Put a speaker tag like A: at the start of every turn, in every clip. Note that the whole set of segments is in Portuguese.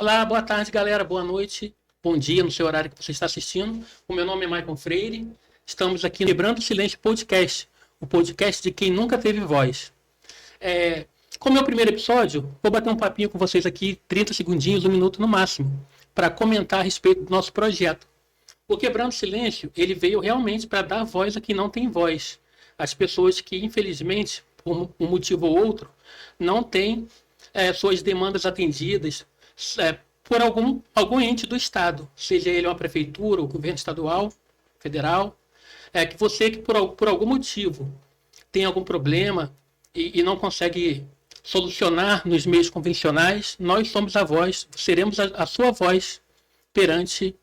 A: Olá, boa tarde, galera. Boa noite. Bom dia no seu horário que você está assistindo. O meu nome é Maicon Freire. Estamos aqui no Quebrando o Silêncio Podcast, o podcast de quem nunca teve voz. Como é o primeiro episódio, vou bater um papinho com vocês aqui, 30 segundinhos, 1 minuto no máximo, para comentar a respeito do nosso projeto. O Quebrando o Silêncio, ele veio realmente para dar voz a quem não tem voz. As pessoas que, infelizmente, por um motivo ou outro, não têm suas demandas atendidas, por algum ente do Estado, seja ele uma prefeitura, o governo estadual, federal, que você que por algum motivo tem algum problema e não consegue solucionar nos meios convencionais, nós somos a voz, seremos a sua voz perante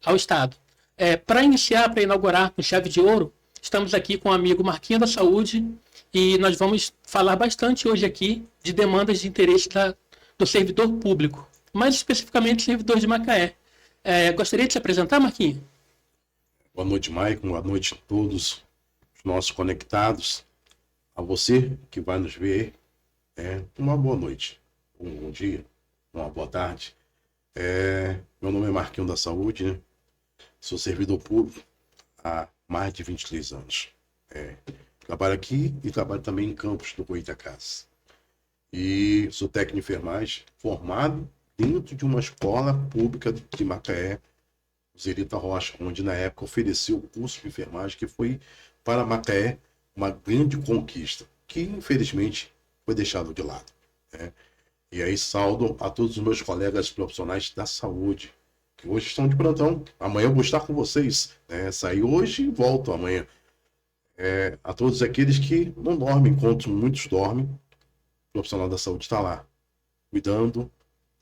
A: ao Estado. Para iniciar, para inaugurar com chave de ouro, estamos aqui com o amigo Marquinho da Saúde e nós vamos falar bastante hoje aqui de demandas de interesse do servidor público, mais especificamente servidor de Macaé. Gostaria de se apresentar, Marquinho?
B: Boa noite, Maicon. Boa noite a todos os nossos conectados. A você que vai nos ver, uma boa noite, um bom dia, uma boa tarde. Meu nome é Marquinho da Saúde, né? Sou servidor público há mais de 23 anos. Trabalho aqui e trabalho também em Campos do Goitacazes. E sou técnico de enfermagem formado dentro de uma escola pública de Macaé, Zerita Rocha, onde na época ofereceu o curso de enfermagem, que foi para Macaé uma grande conquista, que infelizmente foi deixado de lado. E aí saldo a todos os meus colegas profissionais da saúde, que hoje estão de plantão. Amanhã eu vou estar com vocês. Saí hoje e volto amanhã. A todos aqueles que não dormem, enquanto muitos dormem, o profissional da saúde está lá, cuidando,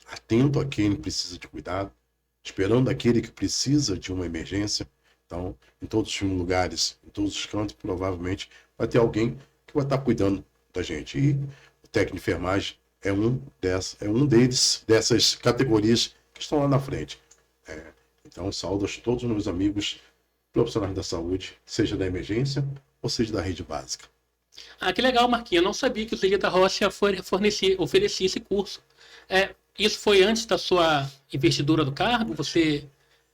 B: atento a quem precisa de cuidado, esperando aquele que precisa de uma emergência. Então, em todos os lugares, em todos os cantos, provavelmente vai ter alguém que vai estar cuidando da gente. E o técnico de enfermagem é um deles, dessas categorias que estão lá na frente. Então, saúdo a todos os meus amigos profissionais da saúde, seja da emergência ou seja da rede básica.
A: Que legal, Marquinhos. Eu não sabia que o Zerita Rocha oferecia esse curso. Isso foi antes da sua investidura do cargo?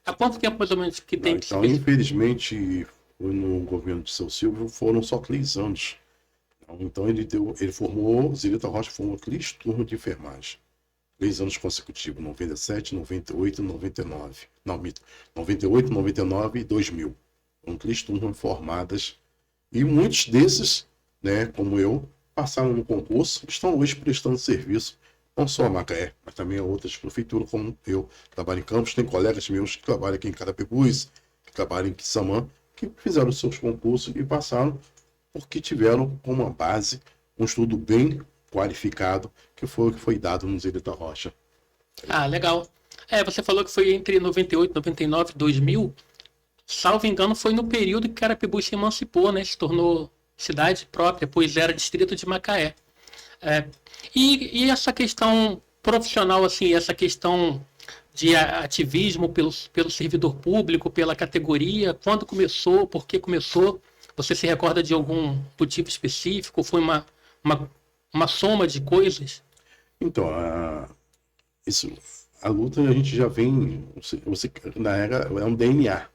A: Há quanto tempo mais ou menos que tem que
B: Então, infelizmente, no governo de seu Silvio foram só 3 anos. Então, ele formou, Zerita Rocha formou 3 turmas de enfermagem. 3 anos consecutivos, 97, 98 e 99. Não, 98, 99 e 2000. Foram 3 turmas formadas. E muitos desses, como eu, passaram no concurso, estão hoje prestando serviço, não só a Macaé, mas também a outras prefeituras, como eu trabalho em Campos. Tem colegas meus que trabalham aqui em Carapebus, que trabalham em Quissamã, que fizeram os seus concursos e passaram porque tiveram como base um estudo bem qualificado, que foi o que foi dado no Zerita Rocha.
A: Legal. Você falou que foi entre 98, 99 e 2000. Salvo engano, foi no período que Carapebus se emancipou, se tornou cidade própria, pois era distrito de Macaé. E essa questão profissional, assim, essa questão de ativismo pelo servidor público, pela categoria, quando começou, por que começou? Você se recorda de algum motivo específico? Foi uma soma de coisas?
B: Então, a luta a gente já vem, na era, é um DNA.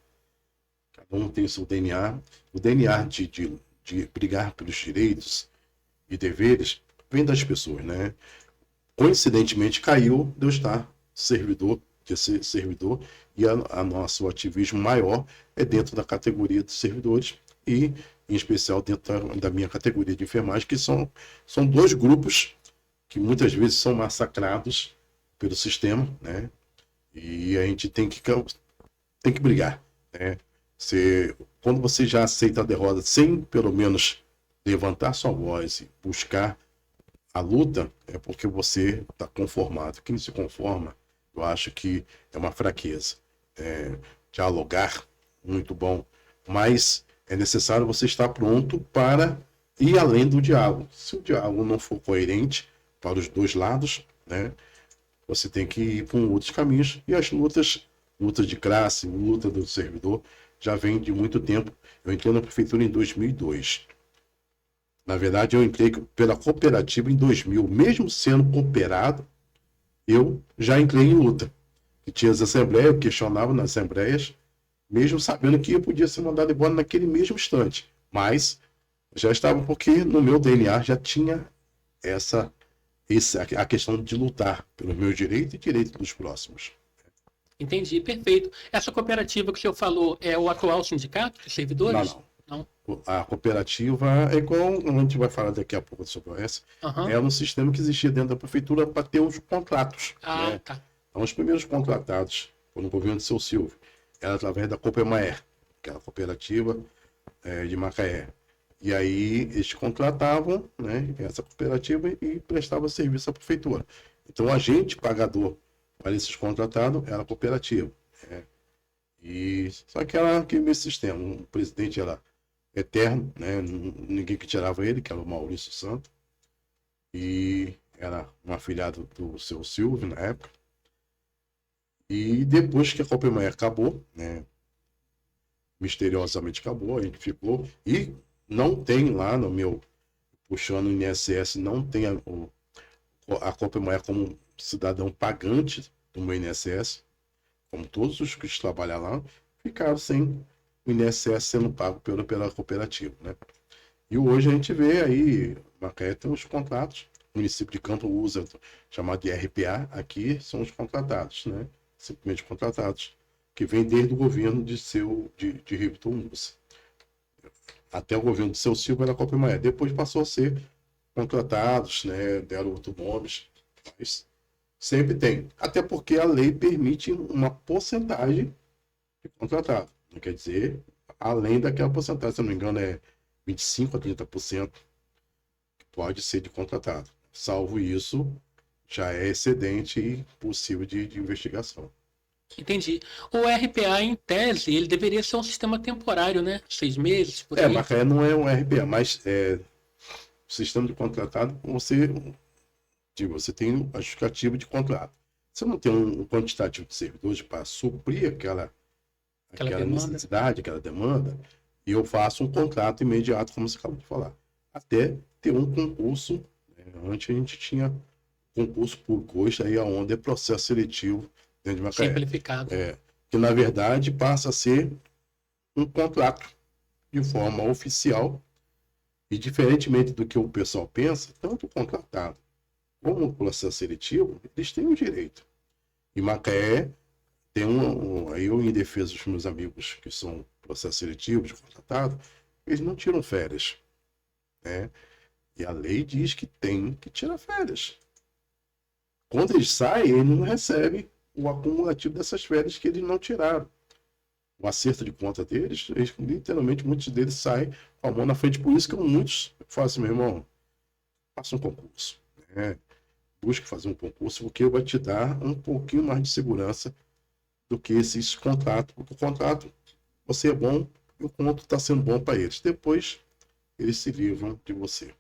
B: Cada um tem o seu DNA. O DNA de brigar pelos direitos e deveres vem das pessoas, Coincidentemente, caiu de eu estar de ser servidor, e nosso ativismo maior é dentro da categoria de servidores e, em especial, dentro da minha categoria de enfermagem, que são 2 grupos que muitas vezes são massacrados pelo sistema, E a gente tem que brigar, Quando você já aceita a derrota sem, pelo menos, levantar sua voz e buscar a luta, é porque você está conformado. Quem se conforma, eu acho que é uma fraqueza. Dialogar, muito bom, mas é necessário você estar pronto para ir além do diálogo. Se o diálogo não for coerente para os 2 lados, você tem que ir por outros caminhos. E as lutas de classe, luta do servidor, já vem de muito tempo. Eu entrei na prefeitura em 2002. Na verdade, eu entrei pela cooperativa em 2000, mesmo sendo cooperado, eu já entrei em luta. E tinha as assembleias, eu questionava nas assembleias, mesmo sabendo que eu podia ser mandado embora naquele mesmo instante. Mas já estava, porque no meu DNA já tinha a questão de lutar pelos meus direitos e direitos dos próximos.
A: Entendi, perfeito. Essa cooperativa que o senhor falou é o atual sindicato de
B: Não,
A: servidores?
B: não.
A: Não.
B: A cooperativa é igual, a gente vai falar daqui a pouco sobre essa,
A: Aham.
B: é um sistema que existia dentro da prefeitura para ter os contratos,
A: Ah,
B: né?
A: tá.
B: Então, os primeiros contratados foram no governo de seu Silvio, era através da Copemaer, que era a cooperativa de Macaé. E aí eles contratavam, né, essa cooperativa e prestava serviço à prefeitura. Então, o agente pagador para esses contratados era a cooperativa. Né? E só que era aquele mesmo sistema, o presidente era eterno, né? Ninguém que tirava ele, que era o Maurício Santos, e era um afilhado do seu Silvio na época. E depois que a Copa Emaé acabou, né? Misteriosamente acabou, a gente ficou, e não tem lá no meu, puxando o INSS, não tem a Copa Emaé como cidadão pagante do meu INSS, como todos os que trabalham lá, ficaram sem o INSS sendo pago pela cooperativa, né? E hoje a gente vê aí, Macaé tem os contratos, o município de Campo usa, chamado de RPA, aqui são os contratados, né? Simplesmente contratados, que vem desde o governo de Ripton Mussa. Até o governo de seu Silva era a Copa Maia. Depois passou a ser contratados, né? Deram outros nomes, mas sempre tem. Até porque a lei permite uma porcentagem de contratado. Não quer dizer, além daquela porcentagem, se não me engano, é 25% a 30% que pode ser de contratado. Salvo isso, já é excedente e possível de investigação.
A: Entendi. O RPA, em tese, ele deveria ser um sistema temporário, né? 6 meses, por aí.
B: Macaé não é um RPA, mas o sistema de contratado, você tem a justificativa de contrato. Você não tem um quantitativo de servidores para suprir aquela necessidade, aquela demanda, e eu faço um contrato imediato, como você acabou de falar. Até ter um concurso, né? Antes a gente tinha concurso público, hoje aí a onda é processo seletivo dentro de Macaé.
A: Simplificado.
B: Que na verdade passa a ser um contrato de forma oficial, e diferentemente do que o pessoal pensa, tanto o contratado como o processo seletivo, eles têm um direito. E Macaé tem aí eu, em defesa dos meus amigos que são processos seletivos, contratados, eles não tiram férias, né? E a lei diz que tem que tirar férias. Quando eles saem, eles não recebem o acumulativo dessas férias que eles não tiraram. O acerto de conta deles, literalmente, muitos deles saem com a mão na frente. Por isso que muitos falam assim, meu irmão, faça um concurso. Né? Busque fazer um concurso, porque vai te dar um pouquinho mais de segurança do que esses contratos. Porque o contrato, você é bom e o ponto está sendo bom para eles. Depois, eles se livram de você.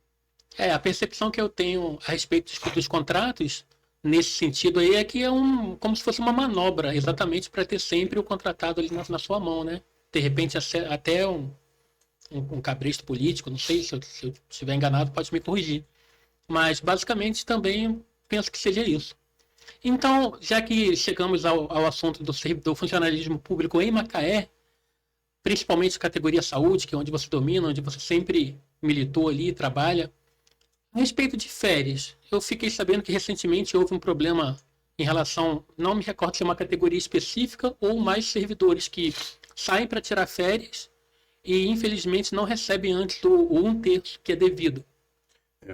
A: A percepção que eu tenho a respeito dos contratos, nesse sentido aí, é que é como se fosse uma manobra, exatamente para ter sempre o contratado ali na sua mão, né? De repente, até um cabresto político, não sei, se eu estiver enganado, pode me corrigir. Mas, basicamente, também penso que seja isso. Então, já que chegamos ao assunto do funcionalismo público em Macaé, principalmente categoria saúde, que é onde você domina, onde você sempre militou ali e trabalha, a respeito de férias, eu fiquei sabendo que recentemente houve um problema em relação, não me recordo se é uma categoria específica ou mais servidores que saem para tirar férias e infelizmente não recebem antes do 1/3 que é devido.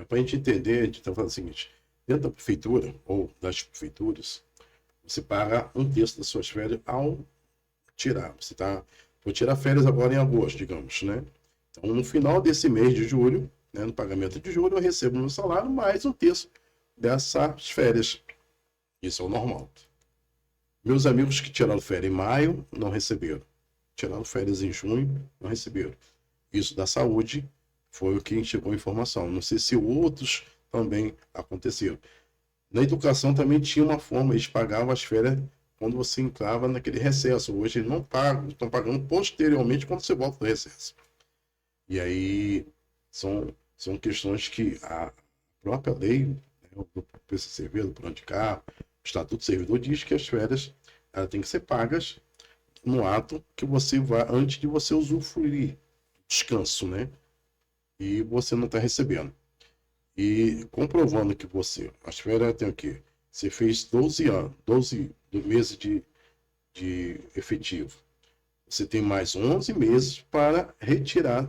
B: Para a gente entender, a gente está falando o seguinte, dentro da prefeitura ou das prefeituras, você paga 1/3 das suas férias ao tirar. Vou tirar férias agora em agosto, digamos, né? Então, no final desse mês de julho, né, no pagamento de julho, eu recebo meu salário mais 1/3 dessas férias. Isso é o normal. Meus amigos que tiraram férias em maio não receberam. Tiraram férias em junho, não receberam. Isso da saúde foi o que chegou a informação. Não sei se outros também aconteceram. Na educação também tinha uma forma, eles pagavam as férias quando você entrava naquele recesso. Hoje eles não pagam, estão pagando posteriormente quando você volta do recesso. E aí são questões que a própria lei, né, do PCCV, do plano de carro, Estatuto do Servidor diz que as férias elas têm que ser pagas no ato que você vai, antes de você usufruir, descanso, né? E você não está recebendo. E comprovando que as férias tem o quê? Você fez 12 anos, 12 meses de efetivo. Você tem mais 11 meses para tirar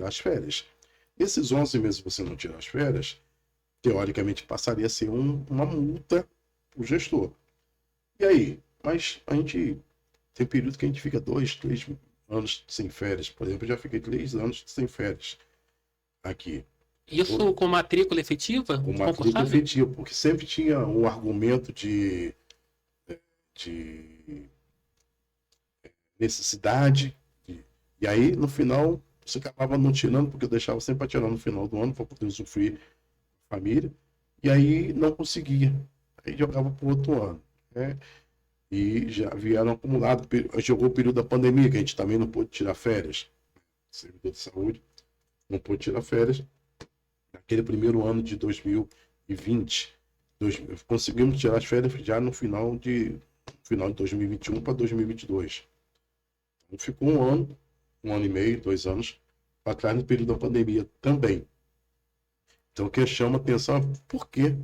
B: as férias. Esses 11 meses que você não tirar as férias, teoricamente passaria a ser uma multa para o gestor. E aí? Mas a gente tem período que a gente fica 2, 3 anos sem férias. Por exemplo, eu já fiquei 3 anos sem férias aqui.
A: Isso com matrícula efetiva?
B: Com matrícula efetiva, porque sempre tinha um argumento de necessidade. E aí, no final, você acabava não tirando, porque eu deixava sempre para tirar no final do ano, para poder usufruir a família. E aí, não conseguia. Aí jogava para o outro ano. Né? E já vieram acumulados. Jogou o período da pandemia, que a gente também não pôde tirar férias. O servidor de saúde não pôde tirar férias. Naquele primeiro ano de 2020, conseguimos tirar as férias já no final de 2021 para 2022. Então, ficou um ano e meio, 2 anos, para trás no período da pandemia também. Então, o que chama atenção é por quê?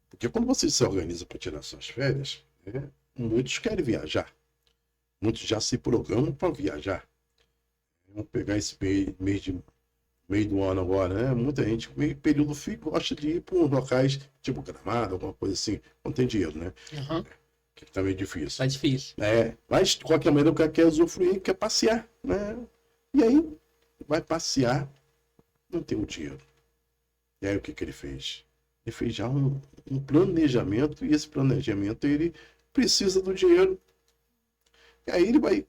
B: Porque quando você se organiza para tirar suas férias, né, muitos querem viajar. Muitos já se programam para viajar. Vamos pegar esse meio do ano agora, né? Muita gente, meio período frio, gosta de ir para uns locais, tipo Gramado, alguma coisa assim, não tem dinheiro, né?
A: Uhum.
B: Que tá meio difícil.
A: Tá difícil.
B: Mas de qualquer maneira o cara quer usufruir, quer passear, né? E aí, vai passear, não tem o dinheiro. E aí o que ele fez? Ele fez já um planejamento, e esse planejamento ele precisa do dinheiro. E aí ele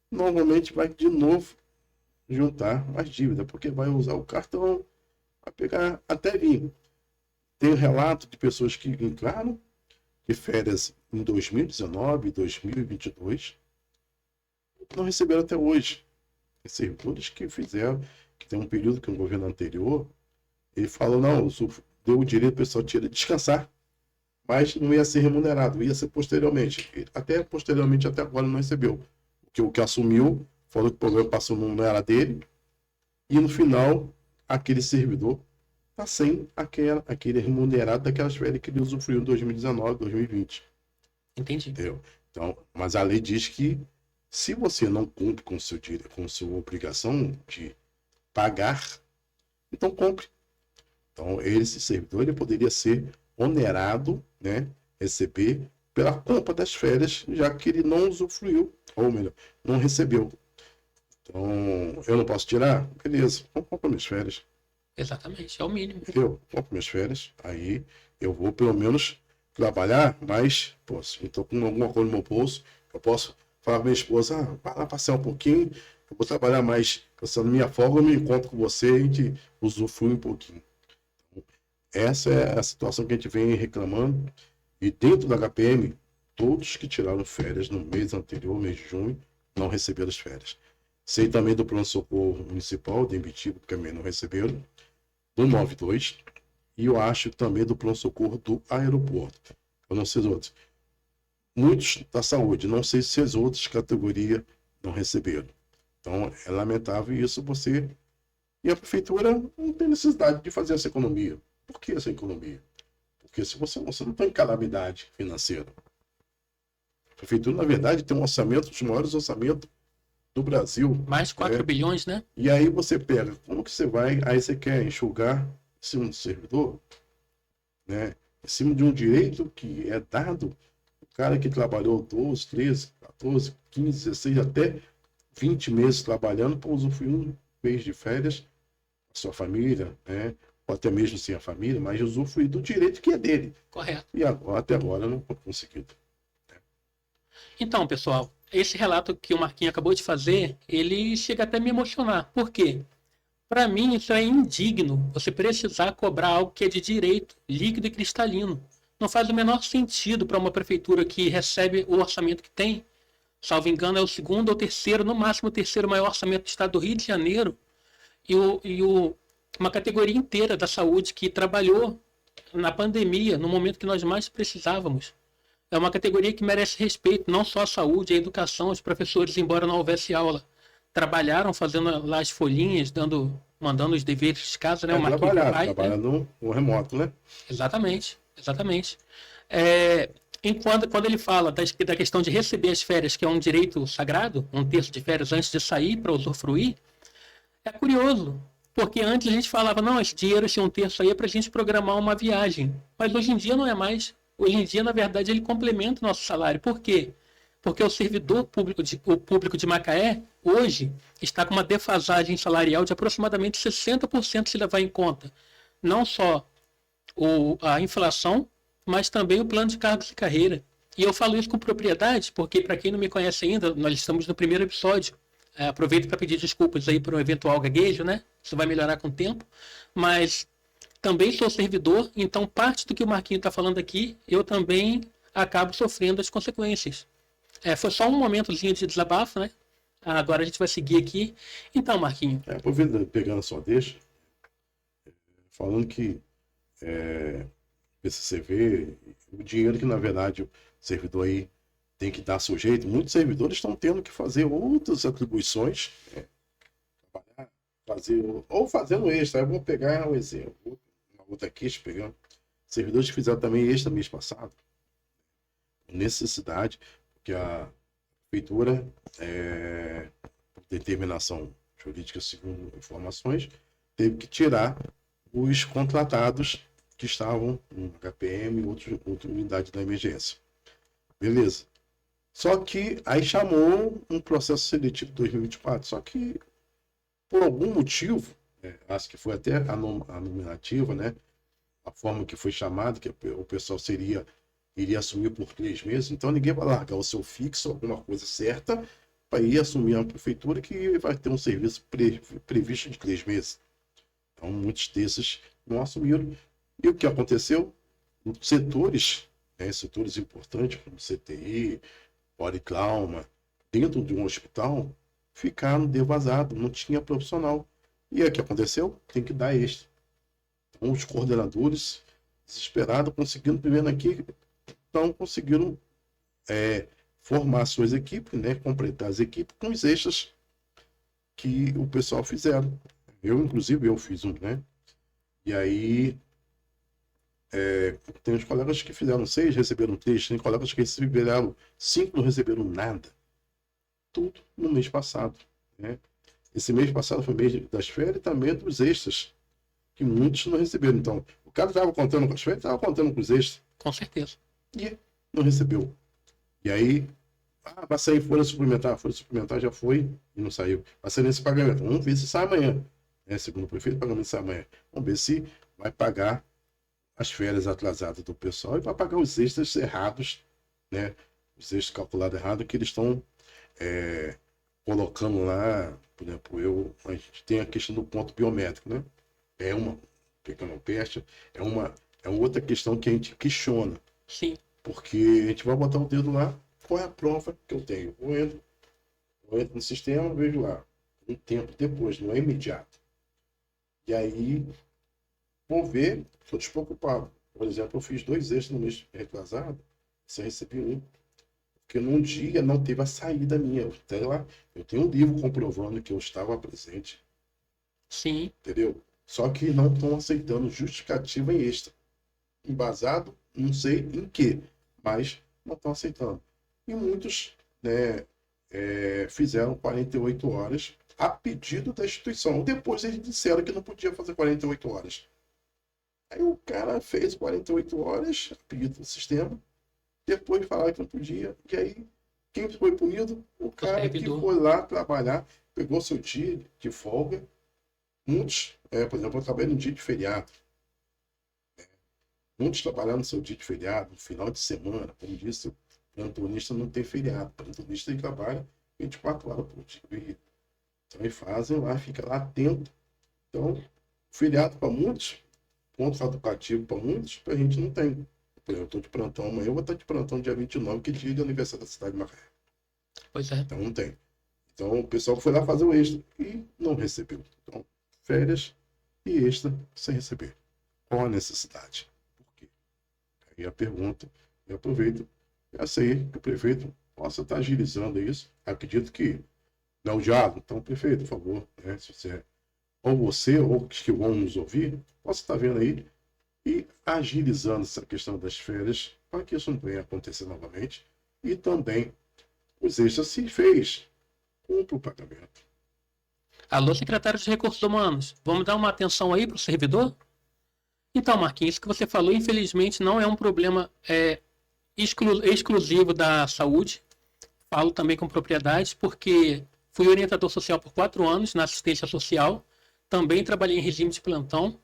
B: normalmente vai de novo juntar mais dívida, porque vai usar o cartão, vai pegar até vir. Tem relato de pessoas que entraram de férias em 2019, 2022, não receberam até hoje. Tem servidores que fizeram, que tem um período que o governo anterior, ele falou, não, deu o direito para o pessoal descansar, mas não ia ser remunerado, ia ser posteriormente. Até agora não recebeu. O que assumiu, falou que o problema passou não era dele, e no final, aquele servidor está sem aquele remunerado daquelas férias que ele usufruiu em 2019, 2020.
A: Entendi.
B: Entendeu? Então, mas a lei diz que se você não cumpre com sua obrigação de pagar, então compre. Então, esse servidor ele poderia ser onerado, né, receber pela compra das férias, já que ele não usufruiu, ou melhor, não recebeu. Então, eu não posso tirar? Beleza, então compra minhas férias.
A: Exatamente, é o mínimo.
B: Eu compro minhas férias, aí eu vou pelo menos trabalhar, mas, pô, se eu tô com alguma coisa no meu bolso, eu posso falar pra minha esposa, vai lá passear um pouquinho, eu vou trabalhar mais, pensando na minha folga, eu me encontro com você e a gente usufrui um pouquinho. Então, essa é a situação que a gente vem reclamando, e dentro da HPM, todos que tiraram férias no mês anterior, mês de junho, não receberam as férias. Sei também do pronto-socorro municipal, de Imbitiba, que também não receberam, do 92, e eu acho também do pronto-socorro do aeroporto. Eu não sei os outros. Muitos da saúde, não sei se as outras categorias não receberam. Então, é lamentável isso você... E a prefeitura não tem necessidade de fazer essa economia. Por que essa economia? Porque se você não tem calamidade financeira. A prefeitura, na verdade, tem um orçamento, dos maiores orçamentos do Brasil.
A: Mais 4 bilhões, né?
B: E aí você pega, como que você vai, aí você quer enxugar em cima do servidor, né? Em cima de um direito que é dado, o cara que trabalhou 12, 13, 14, 15, 16, até 20 meses trabalhando para usufruir um mês de férias, a sua família, né? Ou até mesmo sem a família, mas usufruir do direito que é dele.
A: Correto.
B: E agora, até agora não foi conseguido.
A: Então, pessoal, esse relato que o Marquinhos acabou de fazer, ele chega até a me emocionar. Por quê? Para mim, isso é indigno. Você precisar cobrar algo que é de direito, líquido e cristalino. Não faz o menor sentido para uma prefeitura que recebe o orçamento que tem. Salvo engano, é o segundo ou terceiro, no máximo o terceiro maior orçamento do estado do Rio de Janeiro. Uma categoria inteira da saúde que trabalhou na pandemia, no momento que nós mais precisávamos. é uma categoria que merece respeito, não só a saúde, a educação. Os professores, embora não houvesse aula, trabalharam fazendo lá as folhinhas, mandando os deveres de casa, né? O Marquinhos que faz,
B: Trabalhar
A: né?
B: no remoto, né?
A: Exatamente, exatamente. Quando ele fala da questão de receber as férias, que é um direito sagrado, um terço de férias antes de sair para usufruir, é curioso, porque antes a gente falava, não, esse dinheiro, esse um terço aí é para a gente programar uma viagem. Mas hoje em dia não é mais. Hoje em dia, na verdade, ele complementa o nosso salário. Por quê? Porque o servidor público o público de Macaé, hoje, está com uma defasagem salarial de aproximadamente 60% se levar em conta não só a inflação, mas também o plano de cargos e carreira. E eu falo isso com propriedade, porque para quem não me conhece ainda, nós estamos no primeiro episódio. Aproveito para pedir desculpas aí por um eventual gaguejo, né? Isso vai melhorar com o tempo. Mas também sou servidor, então parte do que o Marquinho está falando aqui, eu também acabo sofrendo as consequências. Foi só um momentozinho de desabafo, né? Agora a gente vai seguir aqui. Então, Marquinho.
B: Aproveitando, pegando a sua deixa, falando que PCCV, o dinheiro que na verdade o servidor aí tem que dar sujeito, muitos servidores estão tendo que fazer outras atribuições, fazendo extra. Eu vou pegar um exemplo, uma outra queixa pegando. Servidores que fizeram também extra mês passado, necessidade, porque a prefeitura, por determinação jurídica, segundo informações, teve que tirar os contratados que estavam no HPM e outra unidade da emergência. Beleza. Só que aí chamou um processo seletivo 2024. Só que, por algum motivo, acho que foi até a nominativa, né? A forma que foi chamada, que o pessoal iria assumir por 3 meses, então ninguém vai largar o seu fixo, alguma coisa certa, para ir assumir a prefeitura que vai ter um serviço previsto de 3 meses. Então, muitos desses não assumiram. E o que aconteceu? Setores importantes, como CTI, Policlauma, dentro de um hospital, ficaram devasados, não tinha profissional. E aí o que aconteceu? Tem que dar extra. Então, os coordenadores, desesperados, vendo aqui, então conseguiram formar suas equipes, né, completar as equipes com os extras que o pessoal fizeram. Inclusive, eu fiz um, né? E aí, tem os colegas que fizeram 6, receberam 3, tem colegas que receberam 5, não receberam nada. Tudo no mês passado, né? Esse mês passado foi mês das férias e também dos extras, que muitos não receberam. Então, o cara estava contando com as férias, estava contando com os extras.
A: Com certeza.
B: E não recebeu. E aí, vai sair folha suplementar. A folha suplementar já foi e não saiu. Vai sair nesse pagamento. Vamos ver se sai amanhã. Segundo o prefeito, o pagamento sai amanhã. Vamos ver se vai pagar as férias atrasadas do pessoal e vai pagar os extras errados, né? Os extras calculados errados que eles estão colocando lá. Por exemplo, a gente tem a questão do ponto biométrico, né? É uma pequena peste, é outra questão que a gente questiona.
A: Sim.
B: Porque a gente vai botar o dedo lá, qual é a prova que eu tenho? Eu entro no sistema, vejo lá. Um tempo depois, não é imediato. E aí, vou ver, estou despreocupado. Por exemplo, eu fiz 2 extras no mês retrasado, você recebi um. Porque num dia não teve a saída minha. Eu tenho um livro comprovando que eu estava presente.
A: Sim.
B: Entendeu? Só que não estão aceitando justificativa em extra. Embasado, não sei em quê, mas não estão aceitando. E muitos, né, fizeram 48 horas a pedido da instituição. Depois eles disseram que não podia fazer 48 horas. Aí o cara fez 48 horas a pedido do sistema, depois falaram que não podia, e aí quem foi punido? O cara que foi lá trabalhar, pegou seu dia de folga. Muitos, por exemplo, eu trabalhei no dia de feriado. Muitos trabalhando no seu dia de feriado, no final de semana. Como disse, o plantonista não tem feriado. O plantonista ele trabalha 24 horas por dia. Então eles fazem lá, fica lá atento. Então, feriado para muitos, ponto educativo para muitos, para a gente não tem. Por exemplo, eu estou de plantão amanhã, eu vou estar de plantão dia 29, que é dia de aniversário da cidade de Macaé.
A: Pois é.
B: Então não tem. Então o pessoal foi lá fazer o extra e não recebeu. Então, férias e extra sem receber. Qual a necessidade? Por quê? Aí a pergunta, eu aproveito Essa aí, que o prefeito possa estar agilizando isso. Acredito que não é o diálogo. Então, prefeito, por favor, né, se você, ou você, ou os que vão nos ouvir, possa estar vendo aí e agilizando essa questão das férias para que isso não venha acontecer novamente. E também os extras se fez, cumpra o pagamento.
A: Alô, secretário de Recursos Humanos, vamos dar uma atenção aí para o servidor? Então, Marquinhos, isso que você falou, infelizmente, não é um problema exclusivo da saúde. Falo também com propriedade, porque fui orientador social por 4 anos na assistência social, também trabalhei em regime de plantão,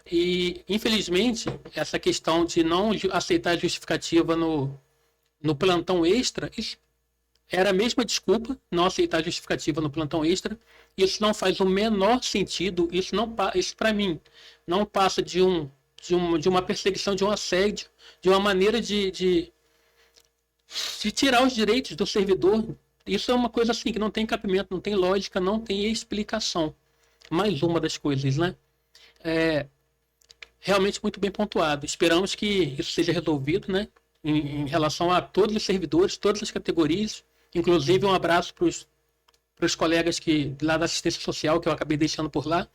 A: e, infelizmente, essa questão de não aceitar justificativa no plantão extra, isso era a mesma desculpa, não aceitar justificativa no plantão extra. Isso não faz o menor sentido. Isso não, isso para mim não passa de uma perseguição, de um assédio, de uma maneira de tirar os direitos do servidor. Isso é uma coisa assim que não tem cabimento, não tem lógica, não tem explicação. Mais uma das coisas, né? É, realmente muito bem pontuado. Esperamos que isso seja resolvido, né? Em relação a todos os servidores, todas as categorias. Inclusive, um abraço para os colegas lá da assistência social, que eu acabei deixando por lá.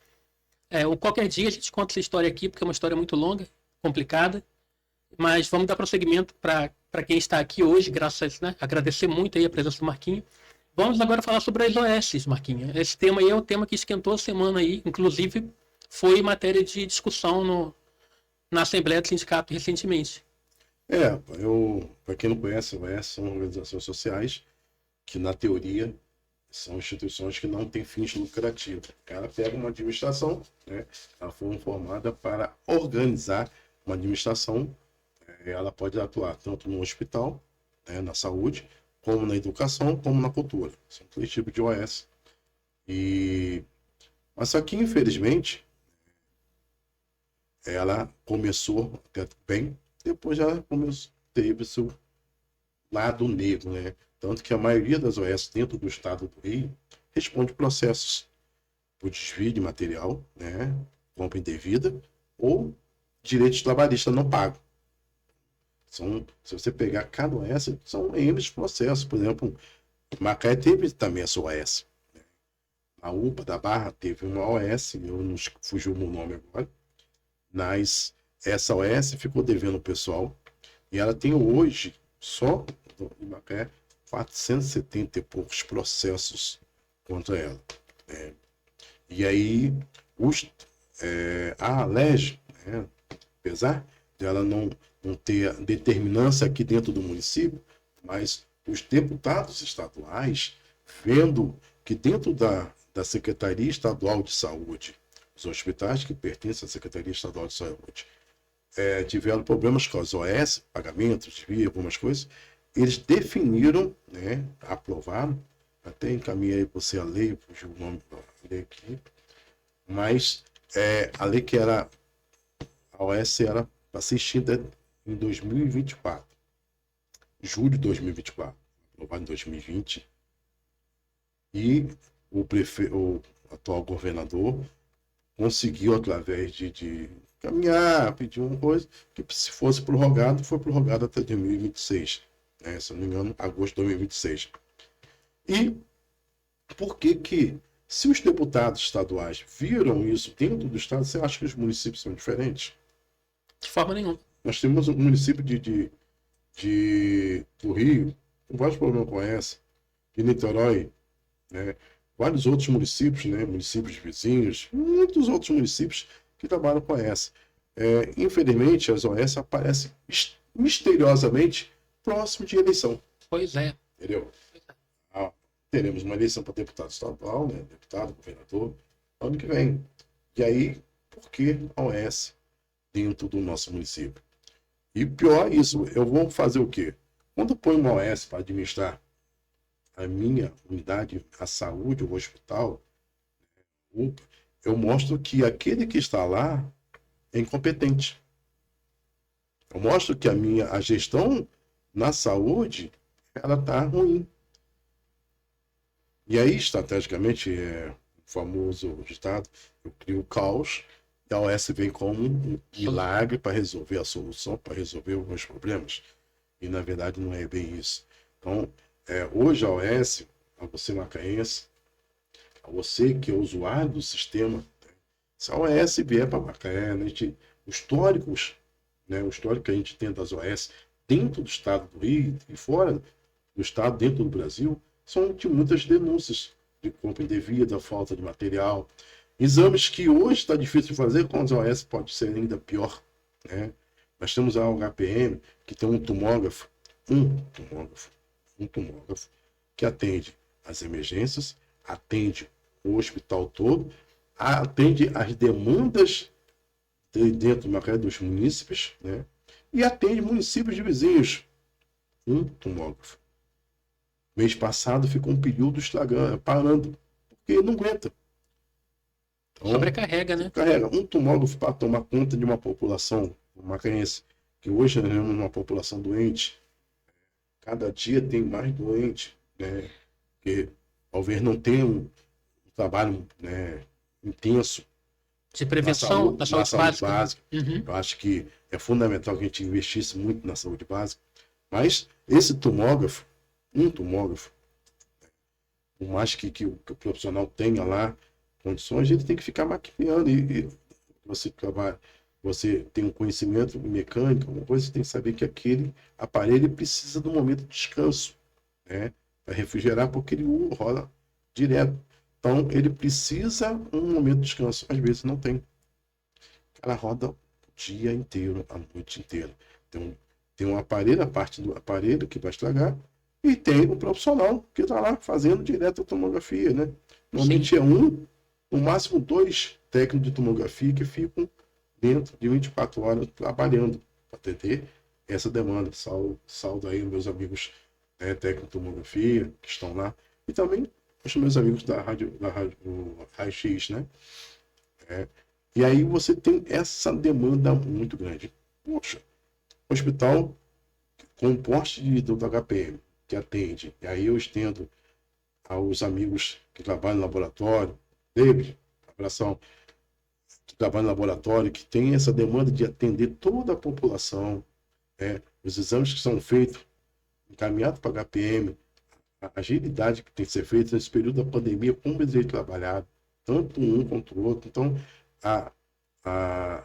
A: Qualquer dia a gente conta essa história aqui, porque é uma história muito longa, complicada. Mas vamos dar prosseguimento para quem está aqui hoje, graças, né? Agradecer muito aí a presença do Marquinhos. Vamos agora falar sobre as OS, Marquinhos. Esse tema aí é um tema que esquentou a semana aí, inclusive foi matéria de discussão na Assembleia do Sindicato recentemente.
B: Para quem não conhece, OS são organizações sociais que, na teoria, são instituições que não têm fins lucrativos. Ela pega uma administração, né? Ela foi formada para organizar uma administração. Ela pode atuar tanto no hospital, né, na saúde, como na educação, como na cultura. São 3 tipos de OS. Mas só que, infelizmente, ela começou até bem, depois já teve seu lado negro, né? Tanto que a maioria das OS dentro do estado do Rio responde processos por desvio de material, né, compra indevida ou direitos trabalhistas não pagos. Se você pegar cada OS, são N processos. Por exemplo, Macaé teve também a sua OS. A UPA da Barra teve uma OS, eu não fugiu o nome agora, mas essa OS ficou devendo o pessoal e ela tem hoje, só em Macaé, 470 e poucos processos contra ela. E aí, a ALERJ, né, apesar de ela não ter determinância aqui dentro do município, mas os deputados estaduais, vendo que dentro da Secretaria Estadual de Saúde, os hospitais que pertencem à Secretaria Estadual de Saúde, tiveram problemas com as OS, pagamentos, desvio, algumas coisas, eles definiram, né, aprovaram, até encaminhei para você a lei, fugiu o nome da lei aqui, mas a lei que era, a OS era para ser extinta em 2024, julho de 2024, aprovado em 2020, e o atual governador conseguiu, através de caminhar, pedir uma coisa, que se fosse prorrogado, foi prorrogado até 2026, né? Se não me engano, agosto de 2026. E por que, se os deputados estaduais viram isso dentro do estado, você acha que os municípios são diferentes?
A: De forma nenhuma.
B: Nós temos um município do Rio, com vários problemas com essa, de Niterói, né? Vários outros municípios, né? Municípios vizinhos, muitos outros municípios que trabalham com essa. Infelizmente, as OS aparecem misteriosamente próximo de eleição.
A: Pois é.
B: Entendeu? Teremos uma eleição para deputado estadual, né? Deputado, governador, ano que vem. E aí, por que a OS dentro do nosso município? E pior isso, eu vou fazer o quê? Quando eu ponho uma OS para administrar a minha unidade, a saúde, o hospital, eu mostro que aquele que está lá é incompetente. Eu mostro que a gestão na saúde, ela está ruim. E aí, estrategicamente, o famoso ditado, eu crio o caos, e a OS vem como um milagre para resolver a solução, para resolver os meus problemas. E na verdade não é bem isso. Então, hoje a OS, a você macaense, a você que é usuário do sistema, se a OS vier para Macaé, né, históricos, né, o histórico que a gente tem das OS dentro do estado do Rio e fora do estado, dentro do Brasil, são de muitas denúncias de compra indevida, falta de material, exames que hoje está difícil de fazer, com as OS pode ser ainda pior, né? Nós temos a HPM, que tem um tomógrafo que atende as emergências, atende o hospital todo, atende as demandas dentro dos munícipes, né? E atende municípios de vizinhos. Um tomógrafo. Mês passado ficou um período parando, porque não aguenta. Então,
A: Sobrecarrega, né?
B: Carrega um tomógrafo para tomar conta de uma população macaense, que hoje nós temos uma população doente. Cada dia tem mais doente, né? Porque talvez não tenha um trabalho, né, intenso
A: de prevenção da saúde básica.
B: Uhum. Eu acho que é fundamental que a gente investisse muito na saúde básica. Mas esse tomógrafo, um tomógrafo, por mais que o profissional tenha lá condições, ele tem que ficar maquiando. E você tem um conhecimento mecânico, uma coisa, você tem que saber que aquele aparelho precisa de um momento de descanso, né? Para refrigerar, porque ele rola direto. Então, ele precisa um momento de descanso. Às vezes não tem. Ela roda o dia inteiro, a noite inteira. Tem um aparelho, a parte do aparelho que vai estragar, e tem um profissional que está lá fazendo direto a tomografia, né? Normalmente é no máximo 2 técnicos de tomografia que ficam dentro de 24 horas trabalhando para atender essa demanda. Saldo aí meus amigos técnicos de tomografia que estão lá. E também os meus amigos da rádio Raio-X, né? E aí você tem essa demanda muito grande. Poxa, hospital com porte do HPM, que atende. E aí eu estendo aos amigos que trabalham no laboratório, David, abração, que trabalham no laboratório, que tem essa demanda de atender toda a população, os exames que são feitos, encaminhados para HPM, a agilidade que tem que ser feita nesse período da pandemia, como eles têm trabalhado, tanto um quanto o outro. Então, a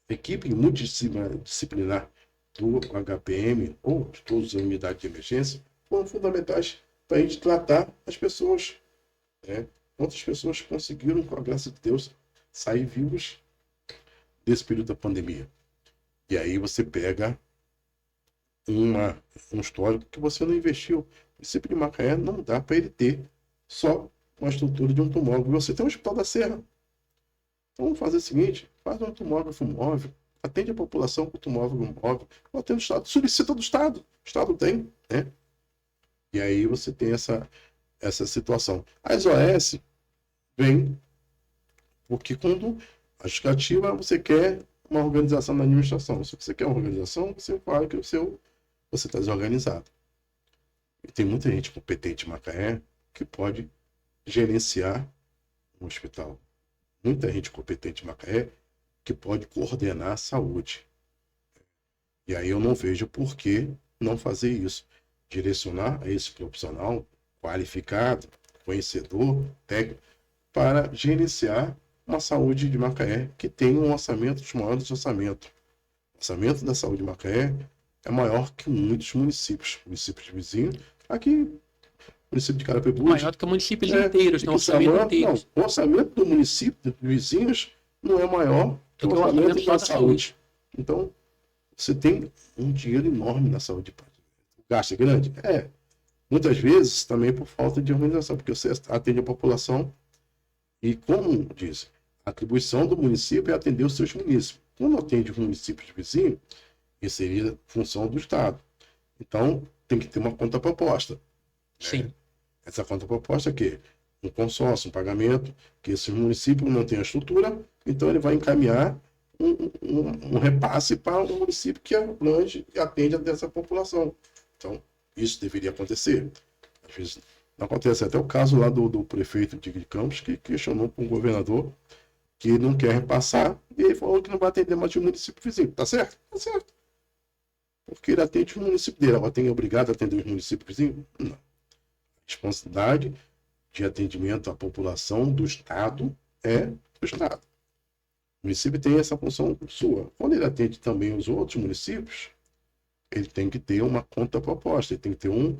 B: equipe multidisciplinar do HPM, ou de todas as unidades de emergência, foram fundamentais para a gente tratar as pessoas. Quantas pessoas conseguiram, com a graça de Deus, sair vivos desse período da pandemia? E aí você pega um histórico que você não investiu. O município de Macaé não dá para ele ter só uma estrutura de um tomógrafo. Você tem um Hospital da Serra. Então vamos fazer o seguinte, faz um tomógrafo móvel, atende a população com tomógrafo móvel, ou atende o Estado, solicita do Estado. O Estado tem, né? E aí você tem essa situação. As OS vêm porque quando a justificativa você quer uma organização da administração. Se você quer uma organização, você fala que você está desorganizado. E tem muita gente competente em Macaé que pode gerenciar um hospital. Muita gente competente em Macaé que pode coordenar a saúde. E aí eu não vejo por que não fazer isso. Direcionar a esse profissional qualificado, conhecedor, técnico, para gerenciar uma saúde de Macaé que tem um orçamento dos maiores do orçamento. O orçamento da saúde de Macaé é maior que muitos municípios de vizinhos. Aqui, o município de Carapebus...
A: Maior do que municípios inteiros, tem orçamento inteiro.
B: O orçamento do município, de vizinhos, não é maior que o orçamento da saúde. Então, você tem um dinheiro enorme na saúde. O gasto é grande? Muitas vezes também por falta de organização, porque você atende a população e, como diz, a atribuição do município é atender os seus municípios. Quando atende os municípios vizinhos, isso seria função do Estado. Então, tem que ter uma conta proposta.
A: Sim.
B: Essa conta proposta é que um consórcio, um pagamento, que esse município não tem a estrutura, então ele vai encaminhar um repasse para o município que abrange e atende a dessa população. Então, isso deveria acontecer. Às vezes não acontece. Até o caso lá do prefeito de Campos, que questionou com o governador que não quer repassar, e ele falou que não vai atender mais de um município vizinho. Tá certo? Tá certo. porque ele atende o município dele. Agora tem obrigado a atender os municípios vizinhos? Não. A responsabilidade de atendimento à população do Estado é do Estado. O município tem essa função sua. Quando ele atende também os outros municípios, ele tem que ter uma contraproposta, ele tem que ter um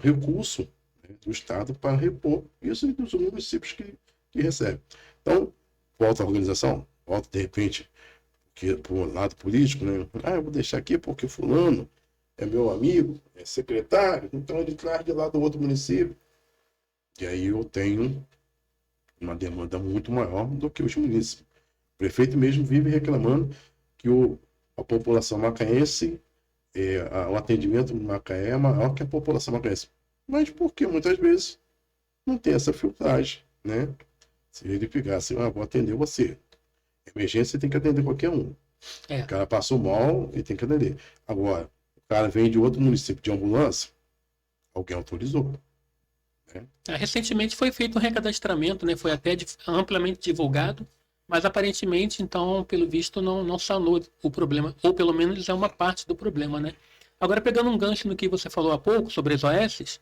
B: recurso, né, do Estado para repor isso dos municípios que recebem. Então, volta à organização, volta de repente para o lado político, né? Eu vou deixar aqui porque fulano é meu amigo, é secretário, então ele traz de lá do outro município. E aí eu tenho uma demanda muito maior do que os municípios. O prefeito mesmo vive reclamando que a população macaense, o atendimento no Macaé é maior que a população macaense. Mas porque muitas vezes não tem essa filtragem, né? Se ele pegasse, vou atender você. Emergência tem que atender qualquer um. O cara passou mal, ele tem que atender. Agora, o cara vem de outro município de ambulância, alguém autorizou. Né?
A: Recentemente foi feito um recadastramento, né? Foi até amplamente divulgado, mas aparentemente, então, pelo visto, não sanou o problema, ou pelo menos é uma parte do problema, né? Agora, pegando um gancho no que você falou há pouco sobre as OS,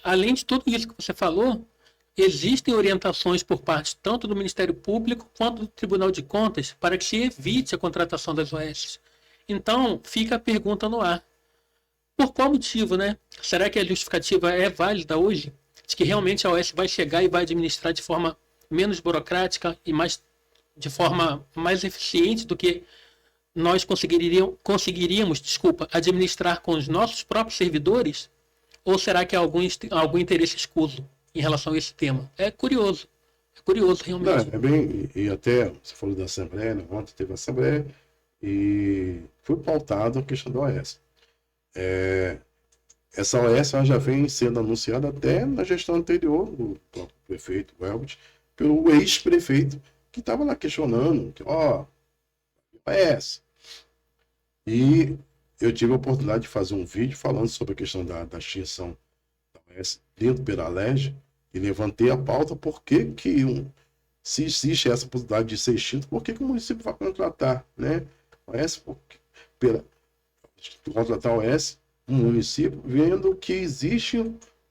A: além de tudo isso que você falou, existem orientações por parte tanto do Ministério Público quanto do Tribunal de Contas para que se evite a contratação das OS. Então, fica a pergunta no ar. Por qual motivo, né? Será que a justificativa é válida hoje? De que realmente a OS vai chegar e vai administrar de forma menos burocrática e de forma mais eficiente do que nós conseguiríamos, administrar com os nossos próprios servidores? Ou será que há algum interesse escuso em relação a esse tema? É curioso realmente.
B: Não, e até você falou da Assembleia, né? Ontem teve a Assembleia e foi pautado a questão da OS. Essa OS ela já vem sendo anunciada até na gestão anterior do próprio prefeito Welbert, pelo ex-prefeito, que estava lá questionando, OS. E eu tive a oportunidade de fazer um vídeo falando sobre a questão da extinção da OS dentro do Peralerj, e levantei a pauta porque se existe essa possibilidade de ser extinto, por que o município vai contratar, né? OS, contratar a OS, um município, vendo que existe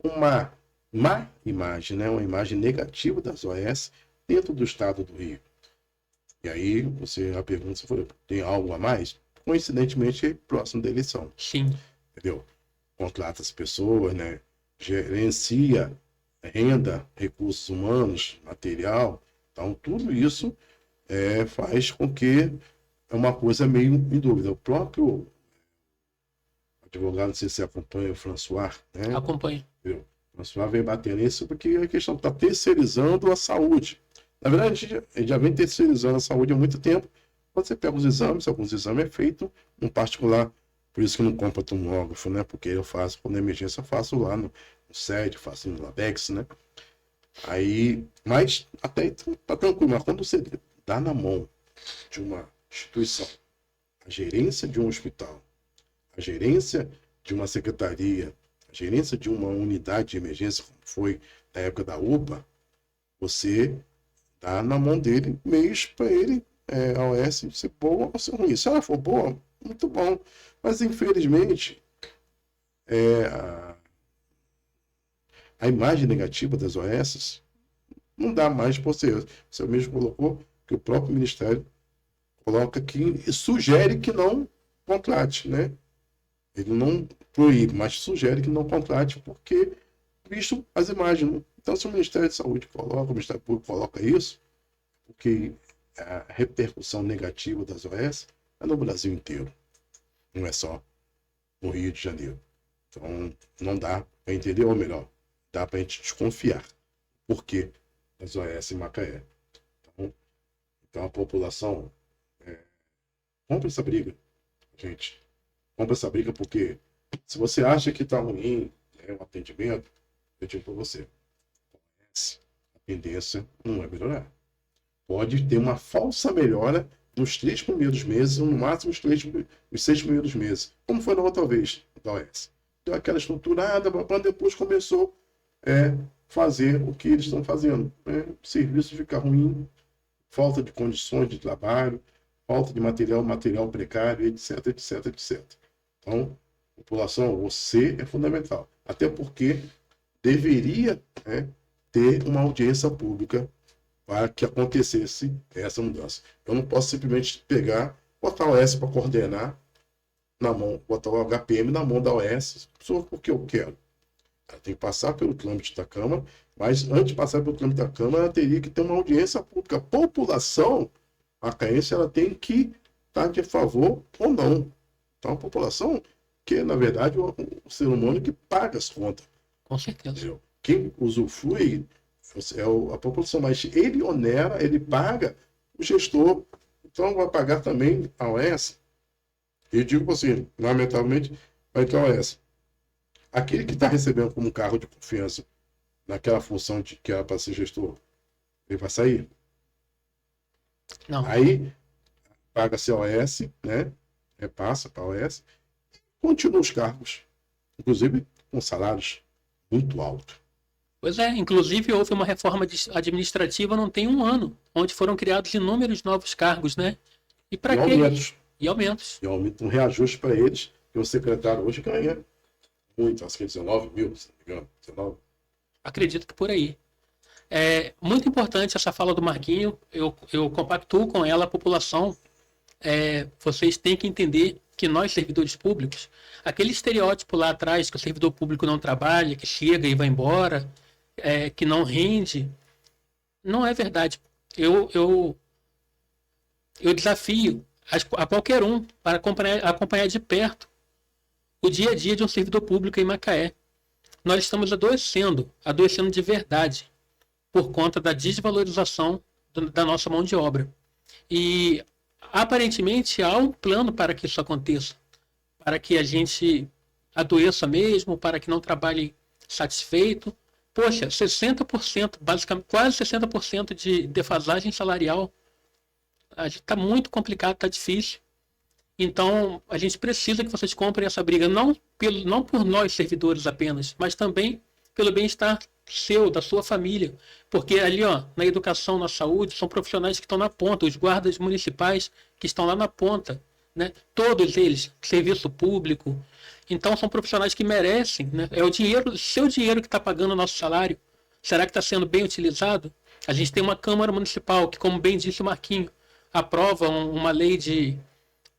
B: uma má imagem, né? Uma imagem negativa das OS dentro do estado do Rio. E aí, a pergunta se foi, tem algo a mais? Coincidentemente, próximo da eleição.
A: Sim.
B: Entendeu? Contrata as pessoas, né? Gerencia renda, recursos humanos, material. Então, tudo isso faz com que é uma coisa meio em dúvida. O próprio advogado, não sei se você acompanha, o François, né?
A: Acompanho.
B: O François vem bater nisso porque a questão está terceirizando a saúde. Na verdade, a gente já vem terceirizando a saúde há muito tempo. Quando você pega os exames, alguns exames é feito um particular. Por isso que não compra tomógrafo, né? Porque eu faço, quando é emergência, eu faço lá no SED, faço no Labex, né? Aí, mas até aí tá tranquilo. Mas quando você dá na mão de uma instituição, a gerência de um hospital, a gerência de uma secretaria, a gerência de uma unidade de emergência, como foi na época da UPA, você dá na mão dele meios para ele, a OS, ser boa ou ser ruim. Se ela for boa, muito bom. Mas, infelizmente, a imagem negativa das OS não dá mais para você. Você mesmo colocou que o próprio Ministério coloca que sugere que não contrate, né? Ele não proíbe, mas sugere que não contrate, porque, visto as imagens. Né? Então, se o Ministério da Saúde coloca, o Ministério Público coloca isso, porque a repercussão negativa das OS é no Brasil inteiro. Não é só no Rio de Janeiro. Então, não dá para entender, ou melhor, dá para a gente desconfiar. Por que as OS em Macaé? Então a população compra essa briga, gente. Compra essa briga porque se você acha que está ruim o atendimento, eu digo para você, a tendência não é melhorar. Pode ter uma falsa melhora nos 3 primeiros meses, ou no máximo os 6 primeiros meses, como foi na outra vez da OS. Deu aquela estruturada, depois começou a fazer o que eles estão fazendo. O serviço fica ruim, falta de condições de trabalho, falta de material precário, etc, etc, etc. Então, população, você é fundamental. Até porque deveria, né, ter uma audiência pública para que acontecesse essa mudança. Eu não posso simplesmente pegar, botar o OS para coordenar na mão, botar o HPM na mão da OS, só porque eu quero. Ela tem que passar pelo trâmite da Câmara, mas antes de passar pelo trâmite da Câmara, ela teria que ter uma audiência pública. A população macaense, ela tem que estar de favor ou não. Então, a população, que na verdade o ser humano que paga as contas.
A: Com certeza.
B: Entendeu? Quem usufrui é a população, mas ele onera, ele paga o gestor. Então, vai pagar também a OS. Eu digo assim, lamentavelmente, vai ter a OS. Aquele que está recebendo como cargo de confiança naquela função de que era para ser gestor, ele vai sair.
A: Não.
B: Aí paga-se a OS, né? Repassa para a OS, continua os cargos, inclusive com salários muito altos.
A: Pois é, inclusive houve uma reforma administrativa não tem um ano, onde foram criados inúmeros novos cargos, né? E para quê?
B: Aumentos.
A: E aumentos.
B: E aumenta um reajuste para eles, que o secretário hoje ganha muito, acho que é 19 mil, se não me engano. 19.
A: Acredito que por aí. É muito importante essa fala do Marquinho, eu compactuo com ela, a população. Vocês têm que entender que nós, servidores públicos, aquele estereótipo lá atrás, que o servidor público não trabalha, que chega e vai embora, que não rende, não é verdade. Eu desafio a qualquer um para acompanhar de perto o dia a dia de um servidor público em Macaé. Nós estamos adoecendo de verdade, por conta da desvalorização da nossa mão de obra. E aparentemente há um plano para que isso aconteça, para que a gente adoeça mesmo, para que não trabalhe satisfeito. Poxa, 60%, basicamente quase 60% de defasagem salarial. Está muito complicado, está difícil. Então, a gente precisa que vocês comprem essa briga, não por nós, servidores apenas, mas também pelo bem-estar seu, da sua família. Porque ali, ó, na educação, na saúde, são profissionais que estão na ponta, os guardas municipais que estão lá na ponta, né? Todos eles, serviço público. Então, são profissionais que merecem, né? É o dinheiro, seu dinheiro que está pagando o nosso salário. Será que está sendo bem utilizado? A gente tem uma Câmara Municipal que, como bem disse o Marquinho, aprova uma lei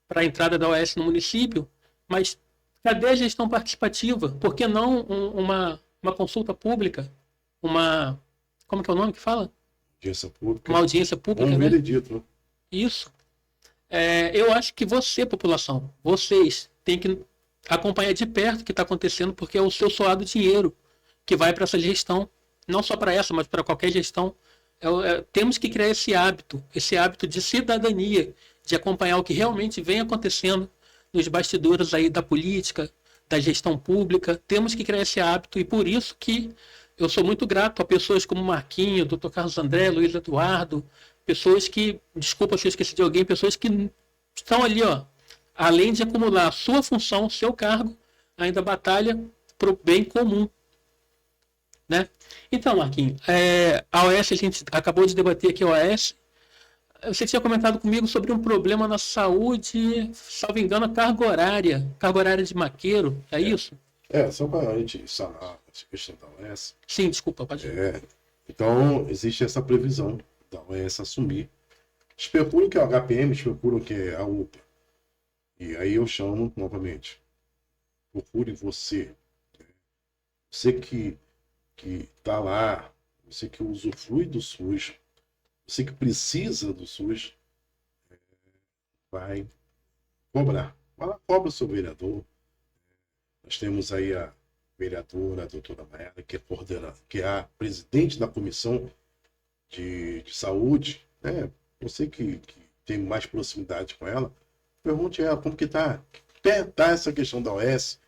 A: para a entrada da OS no município, mas cadê a gestão participativa? Por que não uma consulta pública? Como que é o nome que fala?
B: Audiência pública.
A: Uma audiência pública,
B: Um
A: né?
B: veredito.
A: Isso. Eu acho que você, população, vocês têm que acompanhar de perto o que está acontecendo, porque é o seu suado dinheiro que vai para essa gestão. Não só para essa, mas para qualquer gestão. Temos que criar esse hábito de cidadania, de acompanhar o que realmente vem acontecendo nos bastidores aí da política, da gestão pública. Temos que criar esse hábito, e por isso que eu sou muito grato a pessoas como Marquinho, Dr. Carlos André, Luiz Eduardo, pessoas que, desculpa se eu esqueci de alguém, pessoas que estão ali, ó, além de acumular a sua função, seu cargo, ainda batalha para o bem comum. Né? Então, Marquinhos, a OS, a gente acabou de debater aqui a OS. Você tinha comentado comigo sobre um problema na saúde, salvo engano, a carga horária de maqueiro, é isso?
B: Só para a gente sanar essa questão da OS.
A: Sim, desculpa, pode ir.
B: Então, existe essa previsão da OS assumir. Especulam que é o HPM, especulam que é a UPA. E aí eu chamo novamente. Procure você. Você que está lá, você que usufrui do SUS, você que precisa do SUS, vai cobrar. Vai lá, cobra o seu vereador. Nós temos aí a vereadora, a doutora Maera, que é a presidente da comissão de saúde, né? Você que tem mais proximidade com ela, pergunte a ela como que está essa questão da OS,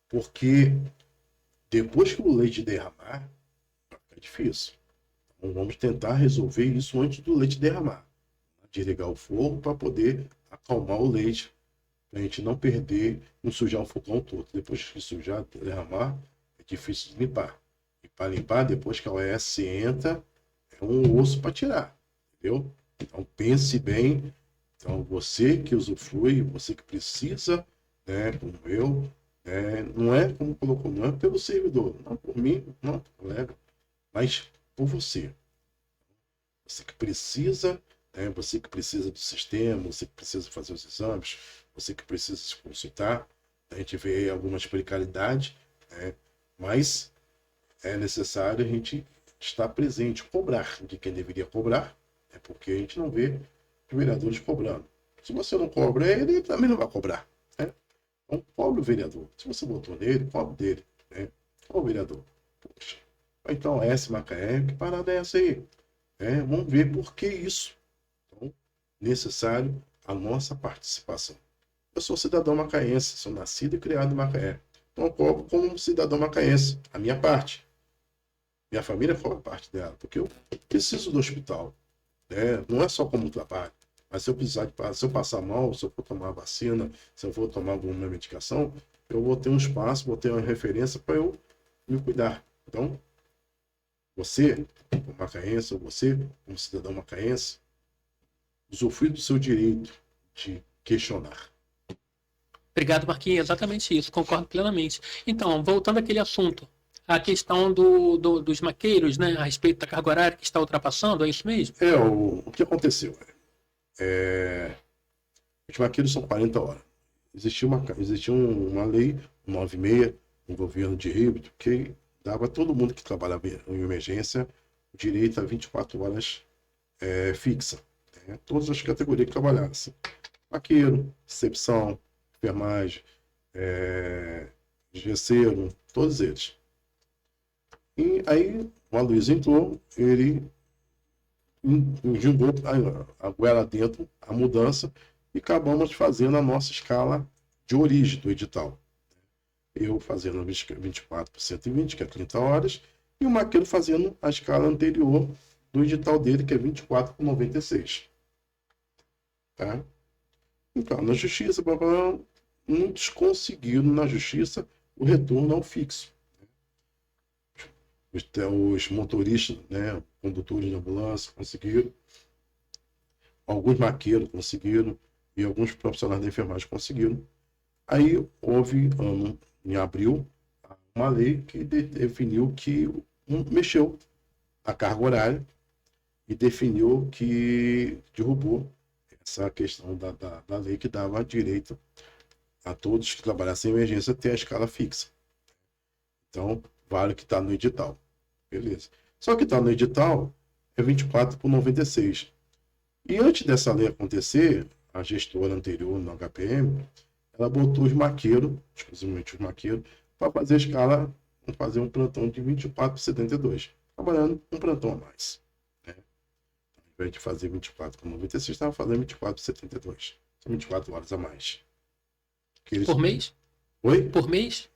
B: porque depois que o leite derramar, vai ficar difícil. Então vamos tentar resolver isso antes do leite derramar. Desligar o fogo para poder acalmar o leite, para a gente não perder, não sujar o fogão todo. Depois que sujar, derramar, é difícil de limpar. E para limpar, depois que a OS entra, é um osso para tirar. Entendeu? Então pense bem. Então você que usufrui, você que precisa, né, como eu, não é como colocou, não é pelo servidor, não por mim, não, colega, mas por você. Você que precisa, você que precisa do sistema, você que precisa fazer os exames, você que precisa se consultar. A gente vê aí algumas precariedades, mas é necessário a gente estar presente, cobrar de quem deveria cobrar, porque a gente não vê os vereadores cobrando. Se você não cobra ele também não vai cobrar. Né? Então, cobre o vereador. Se você votou nele, cobre dele. Qual o vereador? Poxa. Então, essa Macaé, que parada é essa aí? Vamos ver por que isso. Então, necessário a nossa participação. Eu sou cidadão macaense, sou nascido e criado em Macaé. Então, eu cobro como um cidadão macaense, a minha parte. Minha família cobra parte dela, porque eu preciso do hospital. Não é só como trabalho, mas se eu precisar, se eu passar mal, se eu for tomar vacina, se eu for tomar alguma medicação, eu vou ter um espaço, vou ter uma referência para eu me cuidar. Então, você, como macaense, ou você, como cidadão macaense, usufrui do seu direito de questionar.
A: Obrigado, Marquinhos. Exatamente isso, concordo plenamente. Então, voltando àquele assunto, a questão dos maqueiros, né, a respeito da carga horária que está ultrapassando, é isso mesmo?
B: O que aconteceu? Os maqueiros são 40 horas. Existia uma lei, 96, um governo de híbrido, que dava a todo mundo que trabalhava em emergência o direito a 24 horas fixa. Todas as categorias que trabalhassem. Maqueiro, recepção, enfermagem, gesseiro, todos eles. E aí o Aloysio entrou, ele jogou a goela dentro, a mudança, e acabamos fazendo a nossa escala de origem do edital. Eu fazendo 24 por 120, que é 30 horas, e o Maqueiro fazendo a escala anterior do edital dele, que é 24 por 96. Tá? Então, na justiça, muitos conseguiram na justiça o retorno ao fixo. Os motoristas, condutores de ambulância conseguiram, alguns maqueiros conseguiram e alguns profissionais da enfermagem conseguiram. Aí houve, em abril, uma lei que definiu que mexeu a carga horária e definiu que derrubou essa questão da lei que dava direito a todos que trabalhassem em emergência ter a escala fixa. Então, vale o que está no edital. Beleza. Só que está no edital é 24 por 96. E antes dessa lei acontecer, a gestora anterior no HPM, ela botou os maqueiros, exclusivamente os maqueiros, para fazer a escala, fazer um plantão de 24 por 72, trabalhando um plantão a mais. Ao invés de fazer 24 por 96, estava fazendo 24 por 72. São 24 horas a mais.
A: Por mês?
B: Oi?
A: Por mês?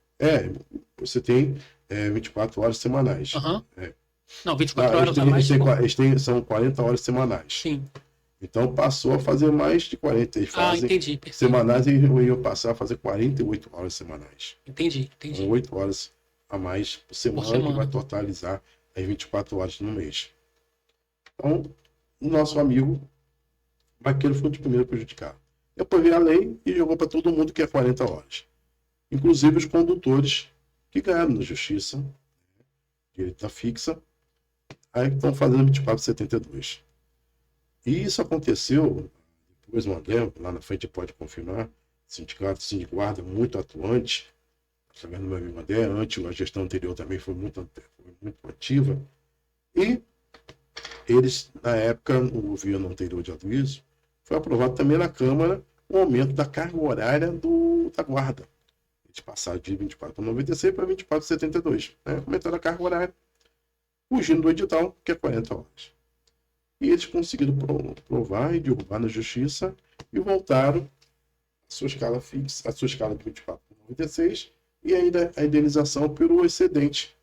B: Você tem 24 horas semanais.
A: Uhum. Não, 24 horas a mais.
B: São 40 horas semanais.
A: Sim.
B: Então passou a fazer mais de 40. Eles fazem
A: entendi.
B: Semanais, e iam passar a fazer 48 horas semanais.
A: Entendi.
B: Com 8 horas a mais por semana, que vai totalizar as 24 horas no mês. Então, o nosso amigo Maqueiro foi o primeiro prejudicado. Depois veio a lei e jogou para todo mundo que é 40 horas. Inclusive os condutores que ganharam na justiça, direito fixa, aí estão fazendo 24,72. E isso aconteceu, depois o André, lá na frente pode confirmar, Sindiguarda muito atuante, através do meu amigo André, antes a gestão anterior também foi muito ativa, e eles, na época, no governo anterior de Aloysio, foi aprovado também na Câmara o aumento da carga horária da guarda. Eles passaram de 24 por 96 para 24 por 72. Aumentando a carga horária, fugindo do edital, que é 40 horas. E eles conseguiram provar e derrubar na justiça e voltaram a sua escala fixa, a sua escala de 24 por 96 e ainda a indenização pelo excedente.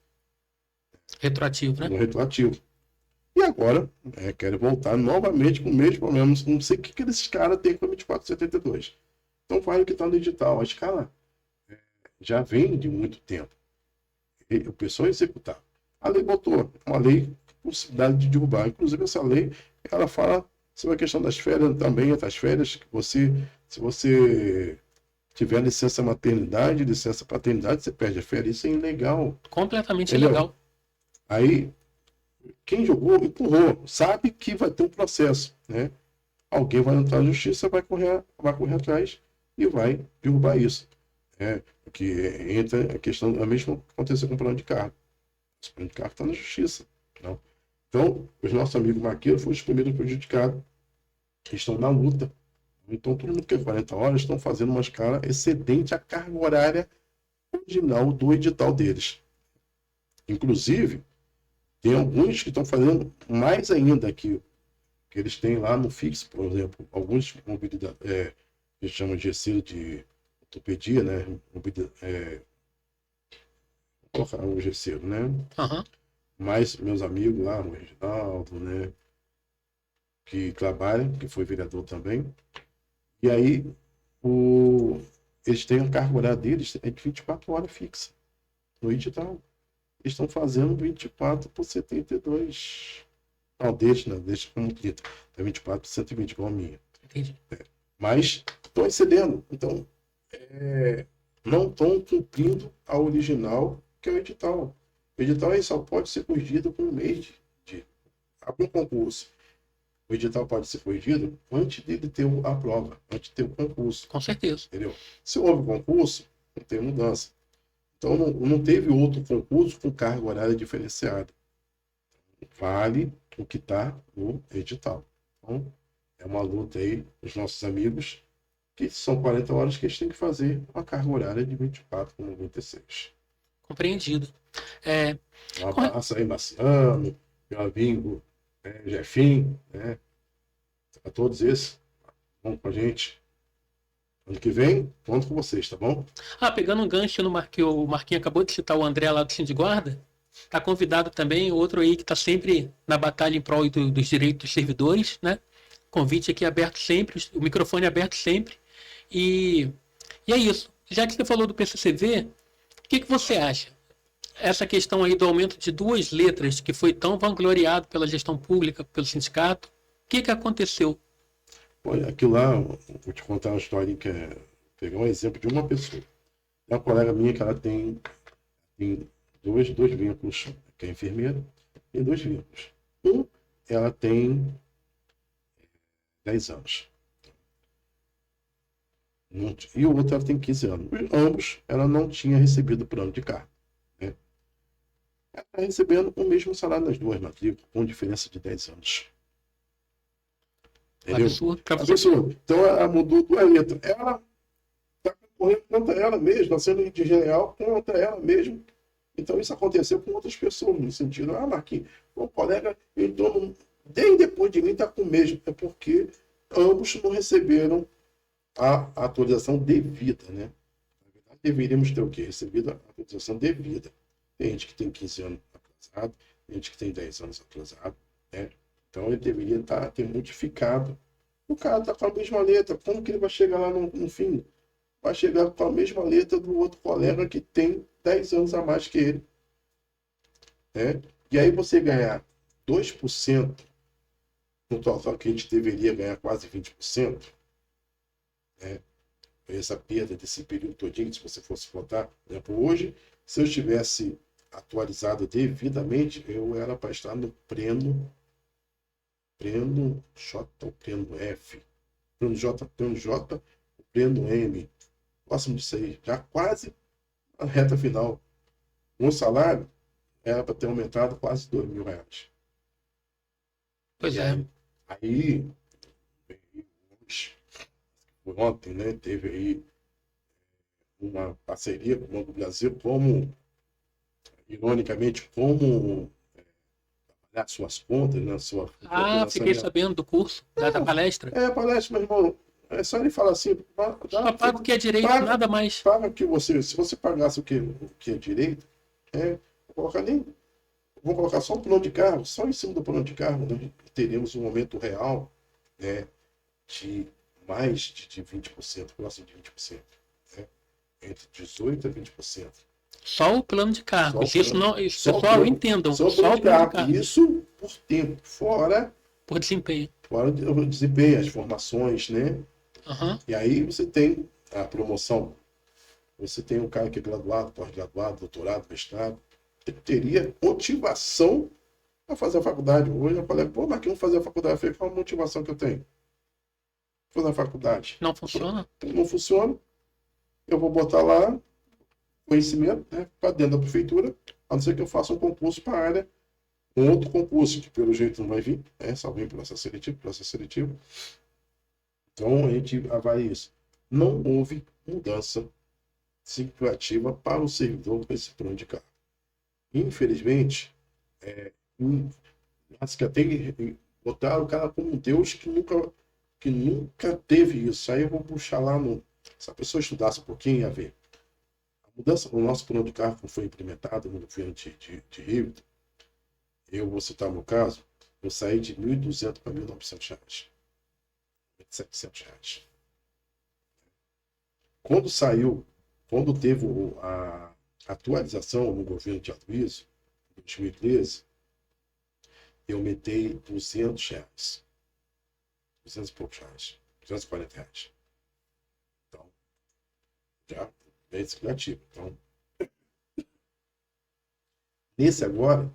A: Retroativo, né?
B: No retroativo. E agora, querem voltar novamente com o mesmo problema. Não sei o que esses caras têm com a 2472. Então faz o que está no edital. A escala já vem de muito tempo. E o pessoal executar. A lei botou uma lei com possibilidade de derrubar. Inclusive, essa lei, ela fala sobre a questão das férias também, das férias, que você, se você tiver licença maternidade, licença paternidade, você perde a férias. Isso é ilegal.
A: Completamente
B: Entendeu?
A: ilegal.
B: Aí, quem jogou, empurrou, sabe que vai ter um processo, né? Alguém vai entrar na justiça, vai correr atrás e vai derrubar isso. Porque entra a questão, a mesma que aconteceu com o plano de cargo. O plano de cargo está na justiça. Não? Então, os nossos amigos maqueiros foram os primeiros prejudicados. Eles estão na luta. Então, todo mundo que é 40 horas estão fazendo uma escala excedente à carga horária original do edital deles. Inclusive, tem alguns que estão fazendo mais ainda que eles têm lá no fixo, por exemplo, alguns mobilidade, que a gente chama de GC de ortopedia, né? Vou colocar o GC, né?
A: Uhum.
B: Mas meus amigos lá, o Reginaldo, né? Que trabalham, que foi vereador também. E aí, eles têm a carga horária deles é de 24 horas fixa no edital. Eles estão fazendo 24 por 72. Não, deixa como 30. É 24 por 120, igual a minha.
A: Entendi.
B: Mas estão excedendo. Então, não estão cumprindo a original, que é o edital. O edital aí só pode ser corrigido com um mês de abre um concurso. O edital pode ser corrigido antes dele ter a prova, antes de ter o concurso.
A: Com certeza.
B: Entendeu? Se houve concurso, não tem mudança. Então, não teve outro concurso com carga horária diferenciada. Vale o que está no edital. Então, é uma luta aí dos nossos amigos, que são 40 horas que eles têm que fazer uma carga horária de 24 com 96.
A: Compreendido.
B: Um abraço aí, Marciano, meu amigo Jefinho, né? A todos esses, vão com a gente. Ano que vem, conto com vocês, tá bom?
A: Pegando um gancho no que o Marquinhos acabou de citar, o André lá do Sindiguarda, está convidado também, outro aí que está sempre na batalha em prol dos direitos dos servidores, né? Convite aqui aberto sempre, o microfone aberto sempre. E é isso. Já que você falou do PCCV, o que você acha? Essa questão aí do aumento de 2 letras, que foi tão vangloriado pela gestão pública, pelo sindicato, o que aconteceu?
B: Olha, aquilo lá, vou te contar uma história que pegar um exemplo de uma pessoa. É uma colega minha que ela tem dois vínculos, que é enfermeira, tem 2 vínculos. Ela tem 10 anos. E o outro ela tem 15 anos. Ambos, ela não tinha recebido plano de cargo. Né? Ela está recebendo o mesmo salário nas 2 matrículas, com diferença de 10 anos. Entendeu? Absurdo. Então ela mudou 2 letras. Ela está concorrendo contra ela mesma, está sendo desleal contra ela mesma. Então isso aconteceu com outras pessoas, no sentido, Marquinhos, o colega entrou bem depois de mim, está com o mesmo. É porque ambos não receberam a atualização devida, né? Na verdade, deveríamos ter o quê? Recebido a atualização devida. Tem gente que tem 15 anos atrasado, tem gente que tem 10 anos atrasado, né? Então ele deveria ter modificado. O cara está com a mesma letra, como que ele vai chegar lá no fim? Vai chegar com a mesma letra do outro colega que tem 10 anos a mais que ele. Né? E aí você ganhar 2% no total que a gente deveria ganhar quase 20%, né? Essa perda desse período todinho, se você fosse votar, por exemplo, hoje, se eu estivesse atualizado devidamente, eu era para estar no Pleno J ou Pleno F, Pleno J, Pleno M, próximo disso aí, já quase a reta final. O salário era para ter aumentado quase R$2.000.
A: Pois é.
B: Aí, ontem, né, teve aí uma parceria com o Banco do Brasil, ironicamente, como trabalhar suas contas, né,
A: fiquei sabendo do curso, da palestra.
B: A palestra, meu irmão, é só ele falar assim,
A: só paga o que é direito, nada mais.
B: Paga que se você pagasse o que é direito, vou colocar só o plano de cargo, só em cima do plano de cargo, nós teremos um aumento real, né, de mais de 20%, próximo de 20%. Né? Entre 18% a 20%.
A: Só o plano de cargos. Pessoal, entendam.
B: Só o plano de cargos. Isso por tempo, fora...
A: Por desempenho.
B: Fora o desempenho, as formações, né?
A: Uhum.
B: E aí você tem a promoção, você tem um cara que é graduado, pós-graduado, doutorado, mestrado, teria motivação para fazer a faculdade. Hoje eu falei, pô, mas que não fazer a faculdade? Eu falei, qual a motivação que eu tenho? Fazer a faculdade.
A: Não funciona?
B: Não funciona. Eu vou botar lá conhecimento, né, para dentro da prefeitura, a não ser que eu faça um concurso para a área, um outro concurso, que pelo jeito não vai vir, só vem processo seletivo. Então a gente avalia isso. Não houve mudança significativa para o servidor com esse plano de cargo. Infelizmente, acho que até botaram o cara como um Deus que nunca teve isso. Aí eu vou puxar lá no. Se a pessoa estudasse um pouquinho, ia ver. A mudança no nosso plano de cargo foi implementada no governo de Rio. Eu vou citar o meu caso. Eu saí de R$ 1.200 para R$ 1.900. R$ 1.700. Quando teve a atualização no governo de Aloysio, em 2013, eu aumentei R$ 200. 200 e poucos reais. R$ 240. Então, já bem significativo. Então, nesse agora,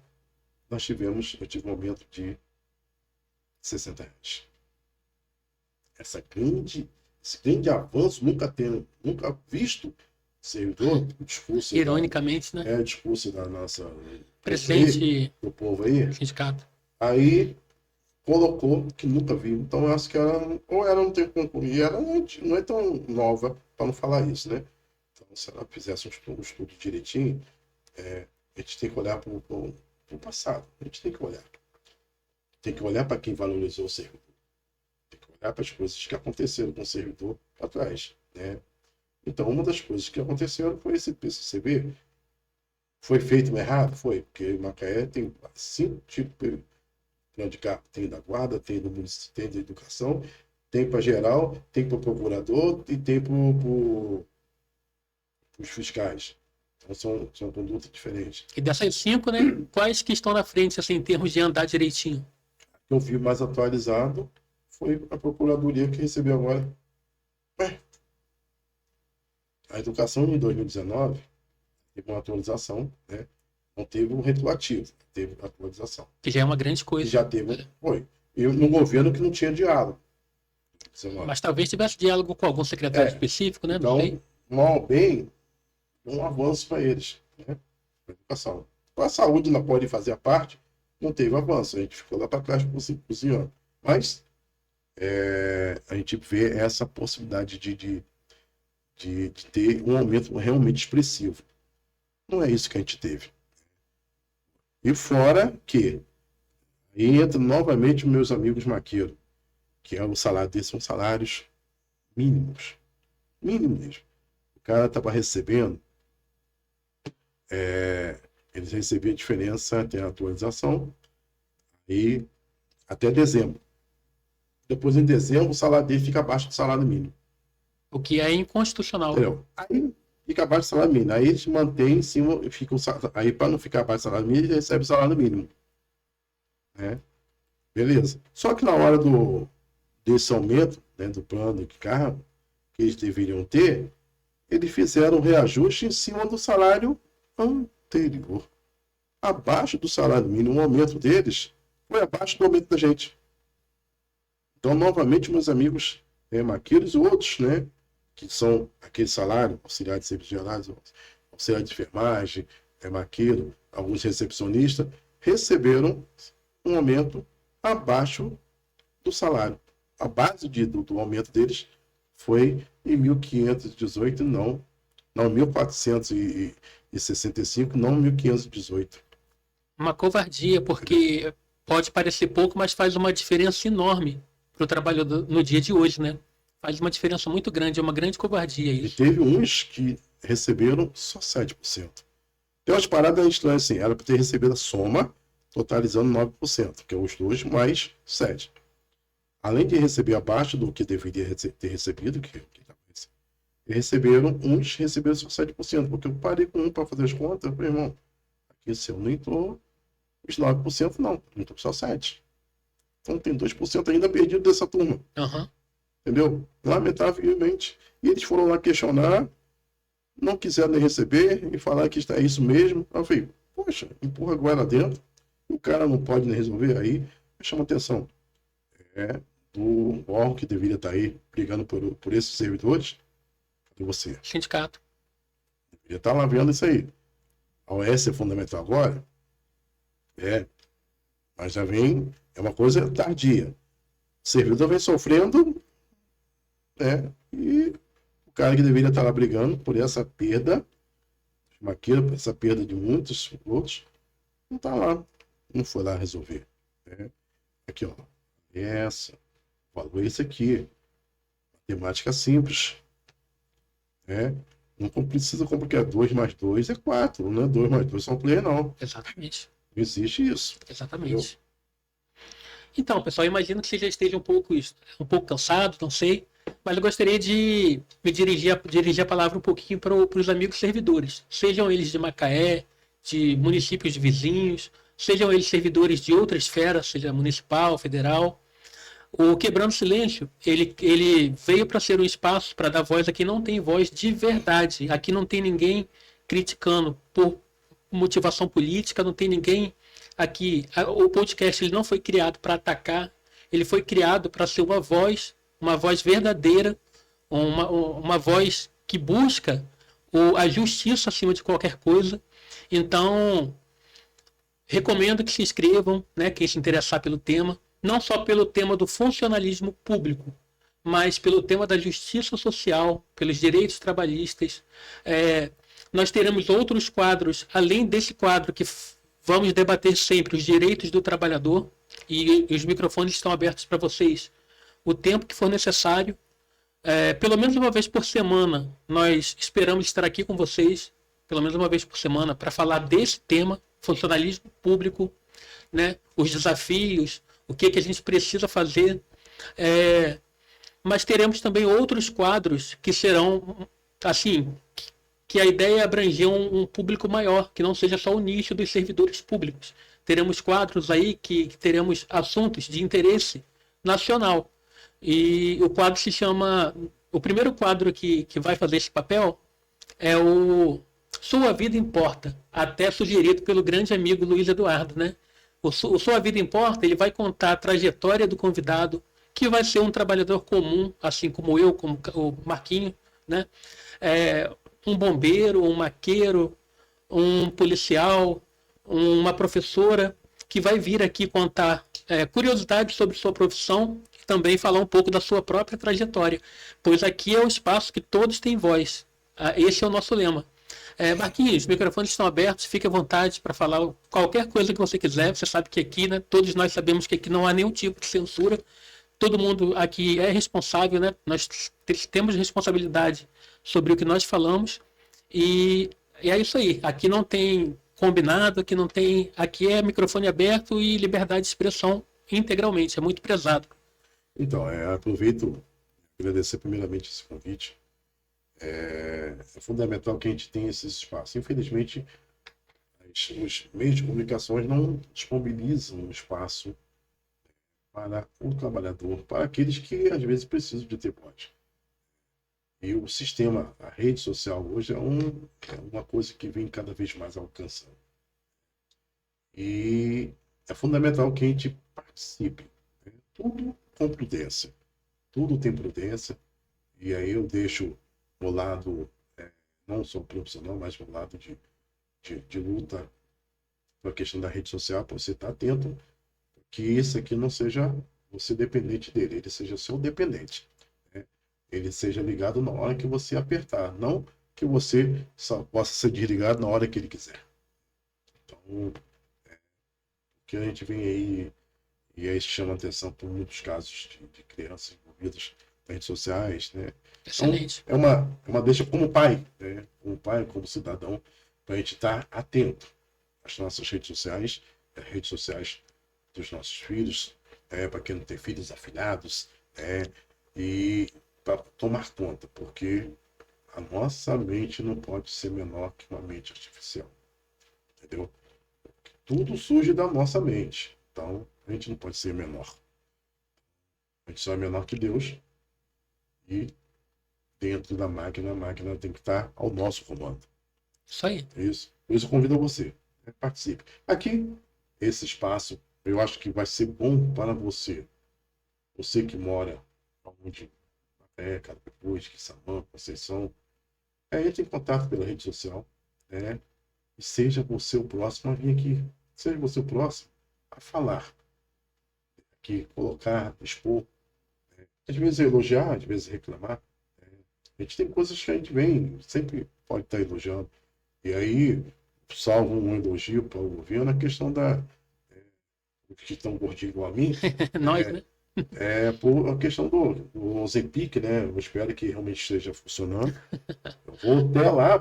B: eu tive um aumento de R$ 60. Esse grande avanço, nunca visto servidor, o discurso.
A: Ironicamente, né?
B: O discurso da nossa
A: Presidente
B: do povo aí.
A: Sindicato.
B: Aí colocou que nunca viu. Então eu acho que ela não tem como concluir, ela não é tão nova para não falar isso, né? Então, se ela fizesse um estudo direitinho, a gente tem que olhar para o passado. A gente tem que olhar. Tem que olhar para quem valorizou o servidor. Tem que olhar para as coisas que aconteceram com o servidor atrás, né? Então, uma das coisas que aconteceram foi esse PCCB. Foi feito errado? Foi, porque Macaé tem 5 tipos de plano de cargo. Tem da guarda, tem do município, tem da educação, tem para geral, tem para o procurador e tem para os fiscais. Então, são condutas diferentes.
A: E dessas 5, né? Quais que estão na frente, assim, em termos de andar direitinho?
B: O que eu vi mais atualizado foi a procuradoria que recebeu agora. A educação em 2019 teve uma atualização, né? Não teve um retroativo, teve uma atualização.
A: Que já é uma grande coisa.
B: Que já teve, foi. E no governo que não tinha diálogo.
A: Mas talvez tivesse diálogo com algum secretário específico, né?
B: Então, mal ou bem, um avanço para eles, né? A educação. A saúde não pode fazer a parte, não teve avanço. A gente ficou lá para trás cozinhando. Mas a gente vê essa possibilidade de ter um aumento realmente expressivo. Não é isso que a gente teve. E fora que aí entra novamente os meus amigos maqueiros, que o salário deles são salários mínimos. Mínimo mesmo. O cara estava recebendo, eles recebiam a diferença, tem a atualização, e até dezembro. Depois, em dezembro, o salário dele fica abaixo do salário mínimo.
A: O que é inconstitucional.
B: Entendeu? Aí fica abaixo do salário mínimo. Aí eles mantêm em cima, aí para não ficar abaixo do salário mínimo, ele recebe o salário mínimo. Né? Beleza. Só que na hora desse aumento, né, do plano de cargo, que eles deveriam ter, eles fizeram um reajuste em cima do salário anterior. Abaixo do salário mínimo, o aumento deles foi abaixo do aumento da gente. Então, novamente, meus amigos maqueiros e outros, né, que são aquele salário, auxiliar de serviços gerais, auxiliar de enfermagem, maqueiro, alguns recepcionistas, receberam um aumento abaixo do salário. A base do aumento deles foi em 1.518, não 1.465, não 1.518.
A: Uma covardia, porque pode parecer pouco, mas faz uma diferença enorme para o trabalhador no dia de hoje, né? Faz uma diferença muito grande, é uma grande covardia isso.
B: E teve uns que receberam só 7%. Tem umas paradas estranhas assim, era para ter recebido a soma, totalizando 9%, que é os 2 mais 7%. Além de receber abaixo do que deveria ter recebido, uns receberam só 7%, porque eu parei com um para fazer as contas, meu irmão, aqui se eu não entrou, os 9% não entrou só 7%. Então tem 2% ainda perdido dessa turma.
A: Uhum.
B: entendeu? Lamentavelmente. E eles foram lá questionar, não quiseram nem receber e falar que está isso mesmo. Eu falei, poxa, empurra a goela dentro, o cara não pode nem resolver. Aí chama atenção. É do órgão que deveria estar aí brigando por esses servidores. Cadê você?
A: Sindicato.
B: Deveria estar lá vendo isso aí. A OS é fundamental agora? É, mas já vem, é uma coisa tardia. O servidor vem sofrendo, né? E o cara que deveria estar lá brigando por essa perda, essa perda de muitos outros, não está lá. Não foi lá resolver. Né? Aqui, ó. Essa. Falou isso aqui. Matemática simples. Né? Não precisa complicar 2 mais 2 é 4. Não é 2 mais 2 são player, não.
A: Exatamente.
B: Não existe isso.
A: Exatamente.
B: Entendeu?
A: Então, pessoal, eu imagino que você já esteja um pouco cansado, não sei, mas eu gostaria de me dirigir a palavra um pouquinho para os amigos servidores, sejam eles de Macaé, de municípios vizinhos, sejam eles servidores de outra esfera, seja municipal, federal. O Quebrando Silêncio, ele veio para ser um espaço para dar voz a quem não tem voz de verdade. Aqui não tem ninguém criticando por motivação política, não tem ninguém aqui. O podcast ele não foi criado para atacar, ele foi criado para ser uma voz verdadeira, uma voz que busca a justiça acima de qualquer coisa. Então, recomendo que se inscrevam, né, quem se interessar pelo tema, não só pelo tema do funcionalismo público, mas pelo tema da justiça social, pelos direitos trabalhistas. Nós teremos outros quadros, além desse quadro que vamos debater sempre, os direitos do trabalhador, e os microfones estão abertos para vocês o tempo que for necessário. Pelo menos uma vez por semana, nós esperamos estar aqui com vocês, pelo menos uma vez por semana, para falar desse tema, funcionalismo público, né? Os desafios, o que a gente precisa fazer. Mas teremos também outros quadros que serão, assim, que a ideia é abranger um público maior, que não seja só o nicho dos servidores públicos. Teremos quadros aí que teremos assuntos de interesse nacional. E o quadro se chama... O primeiro quadro que vai fazer esse papel é o Sua Vida Importa, até sugerido pelo grande amigo Luiz Eduardo, né? O Sua Vida Importa, ele vai contar a trajetória do convidado, que vai ser um trabalhador comum, assim como eu, como o Marquinho, né? Um bombeiro, um maqueiro, um policial, uma professora, que vai vir aqui contar curiosidades sobre sua profissão e também falar um pouco da sua própria trajetória, pois aqui é o espaço que todos têm voz. Esse é o nosso lema. Marquinhos, os microfones estão abertos, fique à vontade para falar qualquer coisa que você quiser. Você sabe que aqui, né, todos nós sabemos que aqui não há nenhum tipo de censura. Todo mundo aqui é responsável, né? Nós temos responsabilidade sobre o que nós falamos e é isso aí. Aqui não tem combinado, aqui não tem, aqui é microfone aberto e liberdade de expressão integralmente, é muito prezado.
B: Então, aproveito agradecer primeiramente esse convite. É fundamental que a gente tenha esse espaço. Infelizmente, os meios de comunicações não disponibilizam um espaço para o trabalhador, para aqueles que às vezes precisam de ter voz. E o sistema, a rede social hoje é uma coisa que vem cada vez mais alcançando. E é fundamental que a gente participe. Né? Tudo com prudência. Tudo tem prudência. E aí eu deixo o lado, não só profissional, mas o lado de luta para a questão da rede social, para você estar atento que esse aqui não seja você dependente dele, ele seja seu dependente. Né? Ele seja ligado na hora que você apertar, não que você só possa ser desligado na hora que ele quiser. Então, o que a gente vem aí, e aí chama atenção por muitos casos de crianças envolvidas nas redes sociais, né?
A: Excelente.
B: Então, é uma deixa como pai, né? Como pai, como cidadão, para a gente estar atento às nossas redes sociais dos nossos filhos, para quem não tem filhos afilhados, e para tomar conta, porque a nossa mente não pode ser menor que uma mente artificial, entendeu? Tudo surge da nossa mente, então a gente não pode ser menor. A gente só é menor que Deus, E dentro da máquina, a máquina tem que estar ao nosso comando.
A: Isso aí.
B: É isso. Por isso eu convido você. Né? Participe. Aqui, esse espaço, eu acho que vai ser bom para você. Você que mora onde Carapebus, Quissamã, Conceição, entre em contato pela rede social, né? E seja você o próximo a vir aqui. Seja você o próximo a falar. Aqui, colocar, expor. Às vezes elogiar, às vezes reclamar. A gente tem coisas que a gente vem, sempre pode estar elogiando. E aí, salvo um elogio para o governo, a questão da. Que estão gordinhos igual a mim,
A: Nós, né?
B: por a questão do Ozempic, né? Eu espero que realmente esteja funcionando. Eu vou até lá,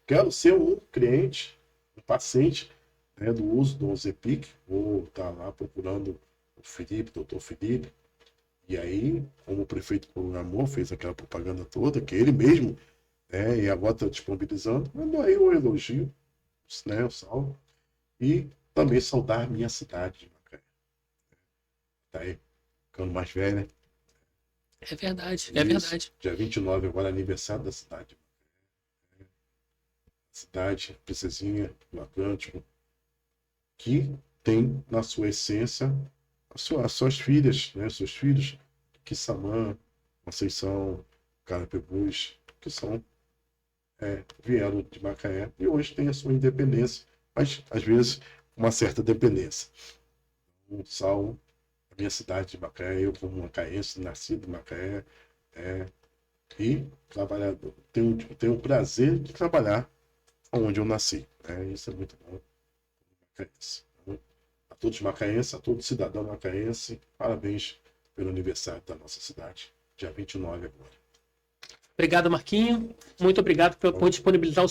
B: quero ser um cliente, um paciente, né, do uso do Ozempic. Vou estar lá procurando o Felipe, doutor Felipe. E aí, como o prefeito programou, fez aquela propaganda toda, que ele mesmo, né, e agora está disponibilizando, mandou aí um elogio, né, o salve. E também saudar minha cidade de Macaé. Tá aí, ficando mais velho, né?
A: É verdade,
B: Isso,
A: é verdade.
B: Dia 29 agora é aniversário da cidade. Cidade, princesinha do Atlântico, que tem na sua essência as suas filhas, né? Seus filhos, Quissamã, Conceição, Carapebus, que vieram de Macaé e hoje tem a sua independência, mas às vezes uma certa dependência. Um salve a minha cidade de Macaé, eu como macaense, nascido em Macaé, e trabalhador. Tenho o prazer de trabalhar onde eu nasci. Isso é muito bom. Macaense. Então, a todos macaenses, a todo cidadão macaense, parabéns pelo aniversário da nossa cidade, dia 29 agora.
A: Obrigado, Marquinho. Muito obrigado por disponibilizar o